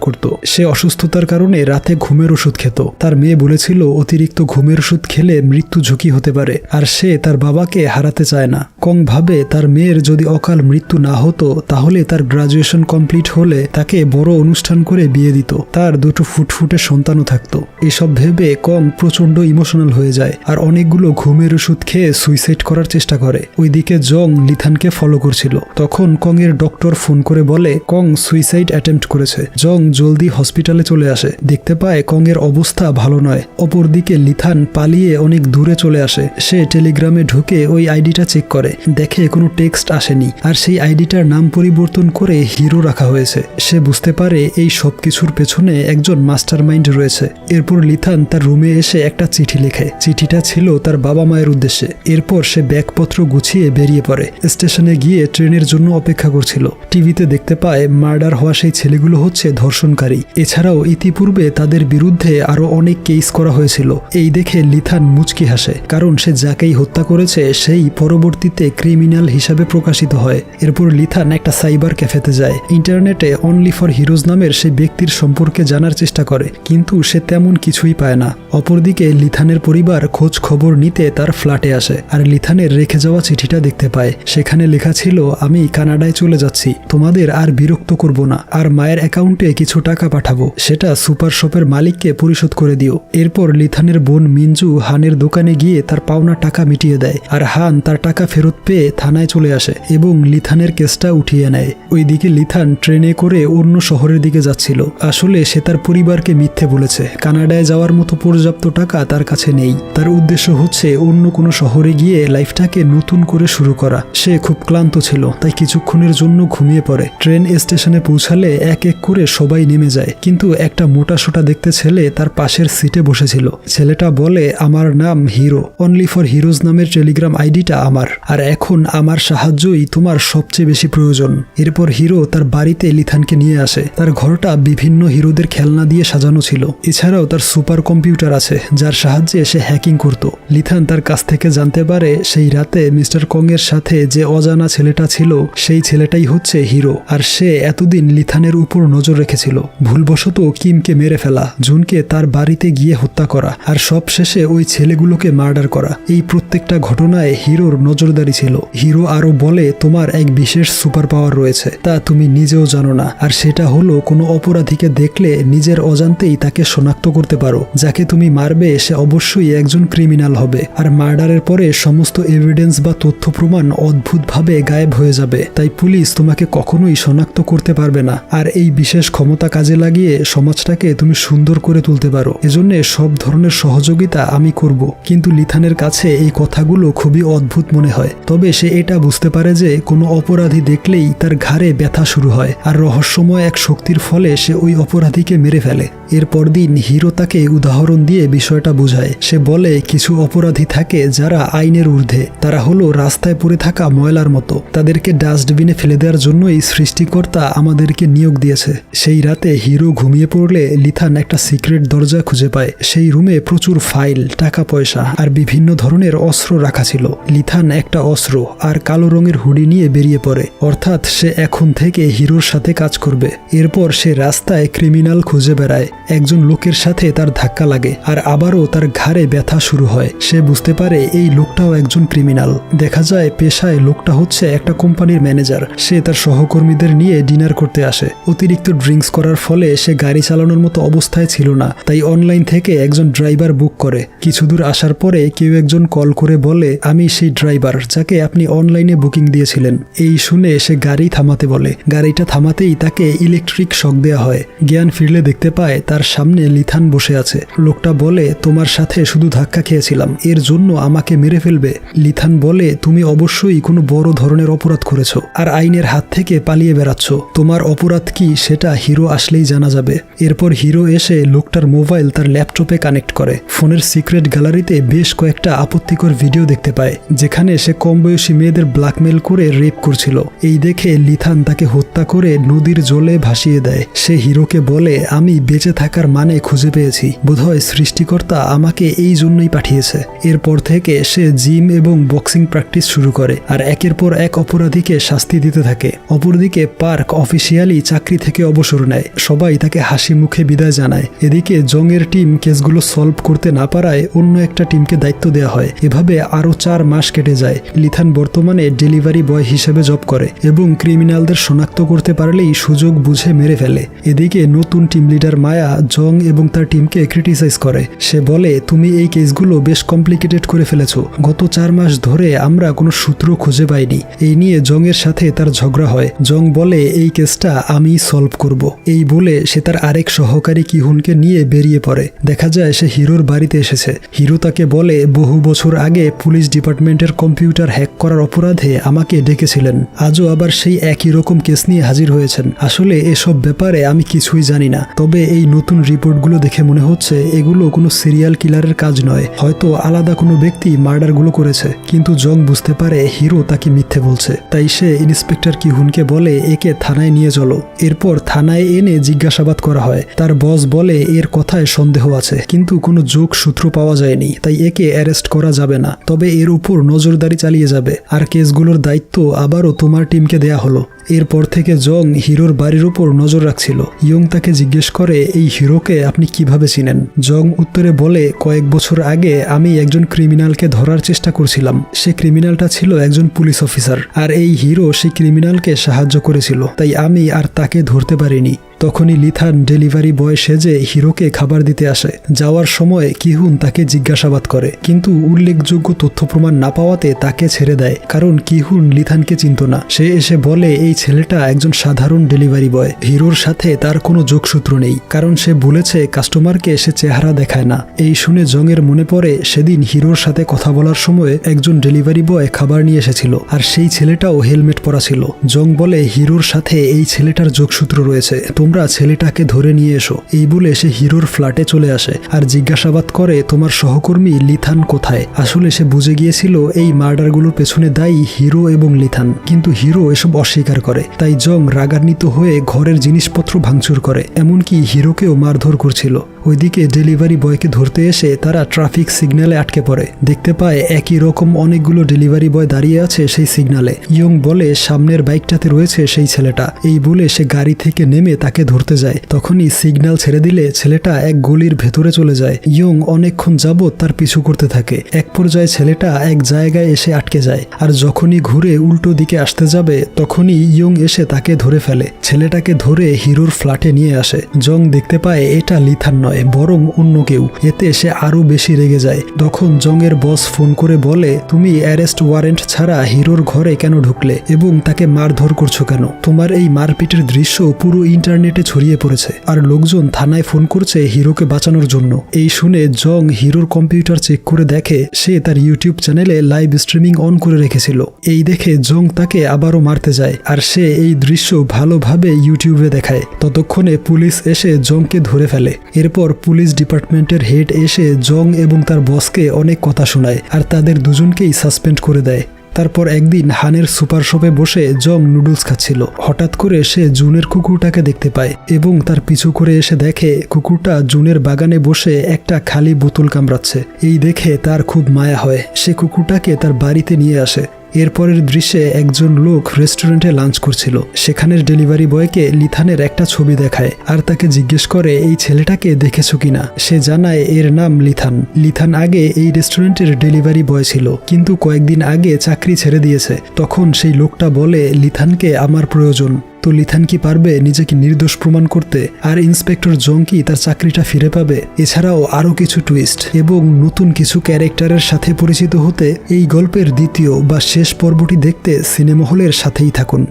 করত। সে অসুস্থতার কারণে রাতে ঘুমের ওষুধ খেত। তার মেয়ে বলেছিল অতিরিক্ত ঘুমের ওষুধ খেলে মৃত্যু ঝুঁকি হতে পারে, আর সে তার বাবাকে হারাতে চায় না। কং ভাবে তার মেয়ের যদি অকাল মৃত্যু না হতো তাহলে তার গ্রাজুয়েশন কমপ্লিট হলে তাকে বড় অনুষ্ঠান করে বিয়ে দিত, তার দুটো ফুটফুটে সন্তানও থাকতো। এসব ভেবে কং প্রচন্ড ইমোশনাল হয়ে যায়। আর অনেকগুলো ঘুমের ওষুধ খেয়ে সুইসাইড করার চেষ্টা করে। ওইদিকে জং লিথানকে ফলো করছিল। তখন কং এর ডক্টর ফোন করে বলে কং সুইসাইড অ্যাটেম্প্ট করেছে। জং জলদি হসপিটালে চলে আসে, দেখতে পায় কং এর অবস্থা ভালো নয়। অপরদিকে লিথান পালিয়ে অনেক দূরে চলে আসে। সে টেলিগ্রামে ঢুকে ওই আইডিটা চেক করে, দেখে কোনো টেক্সট আসেনি, আর সেই আইডিটার নাম পরিবর্তন করে হিরো রাখা হয়েছে। সে বুঝতে পারে এই সব কিছুর পেছনে একজন মাস্টার মাইন্ড রয়েছে। এরপর লিথান তার রুমে এসে একটা চিঠি লেখে। চিঠিটা ছিল তার বাবা মায়ের উদ্দেশ্যে। এরপর সে ব্যাগপত্র গুছিয়ে বেরিয়ে পড়ে। স্টেশনে গিয়ে ট্রেনের জন্য অপেক্ষা করছিল। টিভিতে দেখতে পায় মার্ডার হওয়া সেই ছেলেগুলো হচ্ছে ধর্ষণকারী। এছাড়াও ইতিপূর্বে তাদের বিরুদ্ধে আরো অনেক কেস করা হয়েছিল। এই দেখে লিথান মুচকি হাসে, কারণ সে যাকেই হত্যা করেছে সেই পরবর্তীতে ক্রিমিনাল হিসাবে প্রকাশিত হয়। এরপর লিথান একটা সাইবার ক্যাফেতে যায়। ইন্টারনেটে অনলি ফর হিরোজ নামের সেই ব্যক্তির সম্পর্কে জানার চেষ্টা করে, কিন্তু সে তেমন কিছুই পায় না। অপরদিকে লিথানের পরিবার খোঁজ খবর নিতে তার ফ্ল্যাটে আসে, আর লিথানের রেখে যাওয়া চিঠিটা দেখতে পায়। সেখানে লেখা ছিল, আমি কানাডায় চলে যাচ্ছি, তোমাদের আর বিরক্ত করব না, আর মায়ের অ্যাকাউন্টে কিছু টাকা পাঠাবো, সেটা সুপার শপের মালিককে পরিশোধ করে দিও। এরপর লিথানের বোন মিঞ্জু হানের দোকানে গিয়ে তার পাওনা টাকা মিটিয়ে দেয়, আর হান তার টাকা ফেরত পেয়ে থানায় চলে আসে এবং লিথানের কেসটা উঠিয়ে নেয়। ওইদিকে লিথান ট্রেনে করে অন্য শহরের দিকে যাচ্ছিল। আসলে সে তার পরিবারকে মিথ্যে বলেছে, কানাডায় যাওয়ার মতো পর্যাপ্ত টাকা তার কাছে নেই। তার উদ্দেশ্য হচ্ছে অন্য কোনো শহরে গিয়ে লাইফটাকে নতুন করে শুরু করা। সে খুব ক্লান্ত ছিল, তাই কিছুক্ষণের জন্য ঘুমিয়ে পড়ে। ট্রেন স্টেশনে পৌঁছালে এক এক করে সবাই নেমে যায়, কিন্তু একটা মোটা সোটা দেখতে ছেলে তার পাশের সিটে বসেছিল। ছেলেটা বলে, আমার নাম হিরো, অনলি ফর হিরোজ নামের টেলিগ্রাম আইডিটা আমার, আর এখন আমার সাহায্যই তোমার সবচেয়ে বেশি প্রয়োজন। এরপর হিরো তার বাড়িতে লিথানকে নিয়ে আসে। তার ঘরটা বিভিন্ন হিরোদের খেলনা দিয়ে সাজানো ছিল। এছাড়াও তার সুপার কম্পিউটার আছে, যার সাহায্যে সে হ্যাকিং করত। লিথান তার কাছ থেকে জানতে পারে সেই রাতে মিস্টার কং এর সাথে যে অজানা ছেলেটা ছিল সেই ছেলেটাই হচ্ছে হিরো, আর সে এতদিন লিথানের উপর নজর রেখেছিল। ভুলবশত কিমকে মেরে ফেলা, জুনকে তার বাড়িতে গিয়ে হত্যা করা, আর সব শেষে ওই ছেলেগুলোকে মার্ডার করা, এই প্রত্যেকটা ঘটনায় হিরোর নজরদারি ছিল। হিরো আরো বলে, তোমার এক বিশেষ সুপার পাওয়ার রয়েছে, তা তুমি নিজেও জানো না, আর সেটা হলো কোনো অপরাধীকে দেখলে নিজের অজান্তেই তাকে শনাক্ত করতে পারো। যাকে তুমি মারবে সে অবশ্যই একজন ক্রিমিনাল হবে, আর মার্ডারের পরে সমস্ত এভিডেন্স বা তথ্য প্রমাণ অদ্ভুতভাবে গায়েব হয়ে যাবে। তাই পুলিশ তোমাকে কখনোই শনাক্ত করতে পারবে না, আর এই বিশেষ ক্ষমতা কাজে লাগিয়ে সমাজটাকে তুমি সুন্দর করে তুলতে পারো। এজন্য সব ধরনের সহযোগিতা আমি করব। কিন্তু লিথানের কাছে এই কথাগুলো খুবই অদ্ভুত মনে হয়। তবে সে এটা বুঝতে পারে যে কোনো অপরাধী দেখলেই তার ঘাড়ে ব্যথা শুরু হয়, আর রহস্যময় এক শক্তির ফলে সে ওই অপরাধীকে মেরে ফেলে। এর পরদিন হিরো তাকে উদাহরণ দিয়ে বিষয়টা বোঝায়। সে বলে, কিছু অপরাধী থাকে যারা আইনের ঊর্ধ্বে, তারা হলো রাস্তায় পড়ে থাকা ময়লার মতো, তাদেরকে ডাস্টবিনে ফেলে দেওয়ার জন্যই সৃষ্টিকর্তা আমাদেরকে নিয়োগ দিয়েছে। সেই রাতে হিরো ঘুমিয়ে পড়লে লিথান একটা সিক্রেট দরজা খুঁজে পায়। সেই রুমে প্রচুর ফাইল, টাকা পয়সা আর বিভিন্ন ধরনের অস্ত্র রাখা ছিল। লিথান একটা অস্ত্র আর কালো রঙের হুডি নিয়ে বেরিয়ে পড়ে, অর্থাৎ সে এখন থেকে হিরোর সাথে কাজ করবে। এরপর সে রাস্তায় ক্রিমিনাল খুঁজে বেড়ায়। একজন লোকের সাথে তার ধাক্কা লাগে, আর আবারও তার ঘাড়ে ব্যথা শুরু হয়। সে বুঝতে পারে এই লোকটাও একজন ক্রিমিনাল। দেখা যায় পেশায় লোকটা হচ্ছে একটা কোম্পানির ম্যানেজার। সে তার সহকর্মীদের নিয়ে ডিনার করতে আসে। অতিরিক্ত ড্রিঙ্কস করার ফলে সে গাড়ি চালানোর মতো অবস্থায় ছিল না, তাই অনলাইন থেকে একজন ড্রাইভার বুক করে। কিছু দূর আসার পরে কেউ একজন কল করে বলে, আমি সেই ড্রাইভার যাকে আপনি অনলাইনে বুকিং দিয়েছিলেন। এই শুনে সে গাড়ি থামাতে বলে। গাড়িটা থামাতেই তাকে ইলেকট্রিক শক দেওয়া হয়। জ্ঞান ফিরলে দেখতে পায় তার সামনে লিথান বসে আছে। লোকটা বলে, তোমার সাথে শুধু ধাক্কা খেয়েছিলাম, এর জন্য আমাকে মেরে ফেলবে? লিথান বলে, তুমি অবশ্যই কোনো বড় ধরনের অপরাধ করেছো, আর আইনের হাত থেকে পালিয়ে বেড়াচ্ছ। তোমার অপরাধ কি সেটা হিরো আসলেই জানা যাবে। এরপর হিরো এসে লোকটার মোবাইল তার ল্যাপটপে কানেক্ট করে। ফোনের সিক্রেট গ্যালারিতে বেশ কয়েকটা আপত্তিকর ভিডিও দেখতে পায়, যেখানে সে কম বয়সী মেয়েদের ব্ল্যাকমেল করে রেপ করছিল। এই দেখে লিথান তাকে হত্যা করে নদীর জলে ভাসিয়ে দেয়। সে হিরোকে বলে, আমি বেঁচে থাকার মানে খুঁজে পেয়েছি, বোধহয় সৃষ্টিকর্তা আমাকে এই জন্যই পাঠিয়েছে। এরপর থেকে সে জিম এবং বক্সিং প্র্যাকটিস শুরু করে, আর একের পর এক অপরাধীকে শাস্তি দিতে থাকে। অপরদিকে পার্ক অফিসিয়ালি চাকরি থেকে অবসর নেয়। সবাই তাকে হাসি মুখে বিদায় জানায়। এদিকে জং এর টিম কেসগুলো সলভ করতে না পারায় অন্য একটা টিমকে দায়িত্ব দেওয়া হয়। এভাবে আরো 4 মাস কেটে যায়। লিথান বর্তমানে ডেলিভারি বয় হিসেবে জব করে এবং ক্রিমিনালদের শনাক্ত করতে পারলেই সুযোগ বুঝে মেরে ফেলে। এদিকে নতুন টিম লিডার মায়া জং এবং তার টিমকে ক্রিটিসাইজ করে। সে বলে, তুমি এই কেসগুলো বেশ কমপ্লিকেটেড করে ফেলেছো। গত 4 মাস ধরে আমরা কোনো সূত্র খুঁজে পাইনি। এই নিয়ে জং এর সাথে তার ঝগড়া হয়। জং বলে, এই কেসটা আমি সলভ করব। এই বলে সে তার আরেক সহকারী কিহুনকে নিয়ে বেরিয়ে পড়ে। দেখা যায় সে হিরোর বাড়িতে এসেছে। হিরো তাকে বলে, বহু বছর আগে পুলিশ ডিপার্টমেন্টের কম্পিউটার হ্যাক করার অপরাধে আমাকে ডেকেছিলেন। আজও আবার সেই একই রকম কেস নিয়ে হাজির হয়েছেন। আসলে এসব ব্যাপারে আমি কিছুই জানি না, তবে এই নতুন রিপোর্টগুলো দেখে মনে হচ্ছে এগুলো কোনো সিরিয়াল কিলারের কাজ নয়, হয়তো আলাদা কোনো ব্যক্তি মার্ডারগুলো করেছে। কিন্তু জং বুঝতে পারে হিরো তাকে মিথ্যে বলছে, তাই সে ইন্সপেক্টর কিহুনকে বলে, একে থানায় নিয়ে চলো। এরপর থানায় এনে জিজ্ঞাসাবাদ করা হয়। তার বস বলে, এর কথায় সন্দেহ আছে, কিন্তু কোনো যোগসূত্র পাওয়া যায়নি, তাই একে অ্যারেস্ট করা যাবে না, তবে এর উপর নজরদারি চালিয়ে যাবে, আর কেসগুলোর দায়িত্ব আবারও তোমার টিমকে দেয়া হলো। এরপর থেকে জং হিরোর বাড়ির উপর নজর রাখছিল। ইয়ং তাকে জিজ্ঞেস করে, এই হিরোকে আপনি কিভাবে চিনেন? জং উত্তরে বলে, কয়েক বছর আগে আমি একজন ক্রিমিনালকে ধরার চেষ্টা করছিলাম। সে ক্রিমিনালটা ছিল একজন পুলিশ অফিসার, আর এই হিরো সেই ক্রিমিনালকে সাহায্য করেছিল, তাই আমি আর তাকে ধরতে পারিনি। তখনই লিথান ডেলিভারি বয় সেজে হিরোকে খাবার দিতে আসে। যাওয়ার সময় কিহুন তাকে জিজ্ঞাসাবাদ করে, কিন্তু উল্লেখযোগ্য তথ্য প্রমাণ না পাওয়াতে তাকে ছেড়ে দেয়, কারণ কিহুন লিথানকে চিনত না। সে এসে বলে, এই ছেলেটা একজন সাধারণ ডেলিভারি বয়, হিরোর সাথে তার কোনো যোগসূত্র নেই, কারণ সে বলেছে কাস্টমারকে সে চেহারা দেখায় না। এই শুনে জংয়ের মনে পড়ে সেদিন হিরোর সাথে কথা বলার সময় একজন ডেলিভারি বয় খাবার নিয়ে এসেছিল, আর সেই ছেলেটাও হেলমেট পরা ছিল। জং বলে, হিরোর সাথে এই ছেলেটার যোগসূত্র রয়েছে, তোমরা ছেলেটাকে ধরে নিয়ে এসো। এই বলে সে হিরোর ফ্ল্যাটে চলে আসে আর জিজ্ঞাসাবাদ করে, তোমার সহকর্মী লিথান কোথায়? আসলে সে বুঝে গিয়েছিল এই মার্ডারগুলোর পেছনে দায়ী হিরো এবং লিথান, কিন্তু হিরো এসব অস্বীকার করে। তাই জং রাগান্বিত হয়ে ঘরের জিনিসপত্র ভাঙচুর করে, এমনকি হিরোকেও মারধর করছিল। ওইদিকে ডেলিভারি বয়কে ধরতে এসে তারা ট্রাফিক সিগন্যালে আটকে পড়ে। দেখতে পায় একই রকম অনেকগুলো ডেলিভারি বয় দাঁড়িয়ে আছে সেই সিগন্যালে। ইয়ং বলে, সামনের বাইকটাতে রয়েছে সেই ছেলেটা। এই বলে সে গাড়ি থেকে নেমে তাকে ধরতে যায়। তখনই সিগন্যাল ছেড়ে দিলে ছেলেটা এক গলির ভেতরে চলে যায়। ইয়ং অনেকক্ষণ যাবৎ তার পিছু করতে থাকে। এক পর্যায়ে ছেলেটা এক জায়গায় এসে আটকে যায়, আর যখনই ঘুরে উল্টো দিকে আসতে যাবে তখনই ইয়ং এসে তাকে ধরে ফেলে। ছেলেটাকে ধরে হিরোর ফ্ল্যাটে নিয়ে আসে। জং দেখতে পায় এটা লিথান নয়, বরং অন্য কেউ। এতে সে আরো বেশি রেগে যায়। তখন জং এর বস ফোন করে বলে, তুমি অ্যারেস্ট ওয়ারেন্ট ছাড়া হিরোর ঘরে কেন ঢুকলে এবং তাকে মারধর করছো কেন? তোমার এই মারপিটের দৃশ্য পুরো ইন্টারনেটে ছড়িয়ে পড়েছে, আর লোকজন থানায় ফোন করছে হিরোকে বাঁচানোর জন্য। এই শুনে জং হিরোর কম্পিউটার চেক করে দেখে সে তার ইউটিউব চ্যানেলে লাইভ স্ট্রিমিং অন করে রেখেছিল। এই দেখে জং তাকে আবারও মারতে যায়, আর সে এই দৃশ্য ভালোভাবে ইউটিউবে দেখায়। ততক্ষণে পুলিশ এসে জংকে ধরে ফেলে। এরপর পুলিশ ডিপার্টমেন্টের হেড এসে জং এবং তার বসকে অনেক কথা শোনায়, আর তাদের দুজনকেই সাসপেন্ড করে দেয়। তারপর একদিন হানের সুপার শপে বসে জং নুডলস খাচ্ছিল। হঠাৎ করে সে জুনের কুকুরটাকে দেখতে পায় এবং তার পিছু করে এসে দেখে কুকুরটা জুনের বাগানে বসে একটা খালি বোতল কামড়াচ্ছে। এই দেখে তার খুব মায়া হয়। সে কুকুরটাকে তার বাড়িতে নিয়ে আসে। এরপরের দৃশ্যে একজন লোক রেস্টুরেন্টে লাঞ্চ করছিল। সেখানের ডেলিভারি বয়কে লিথানের একটা ছবি দেখায়, আর তাকে জিজ্ঞেস করে, এই ছেলেটাকে দেখেছো কিনা? সে জানায় এর নাম লিথান। লিথান আগে এই রেস্টুরেন্টের ডেলিভারি বয় ছিল, কিন্তু কয়েকদিন আগে চাকরি ছেড়ে দিয়েছে। তখন সেই লোকটা বলে, লিথানকে আমার প্রয়োজন। তো লিথান কি পারবে নিজেকে নির্দোষ প্রমাণ করতে? আর ইন্সপেক্টর জং কি তার চাকরিটা ফিরে পাবে? এছাড়াও আরও কিছু টুইস্ট এবং নতুন কিছু ক্যারেক্টারের সাথে পরিচিত হতে এই গল্পের দ্বিতীয় বা শেষ পর্বটি দেখতে সিনেমা হলের সাথেই থাকুন।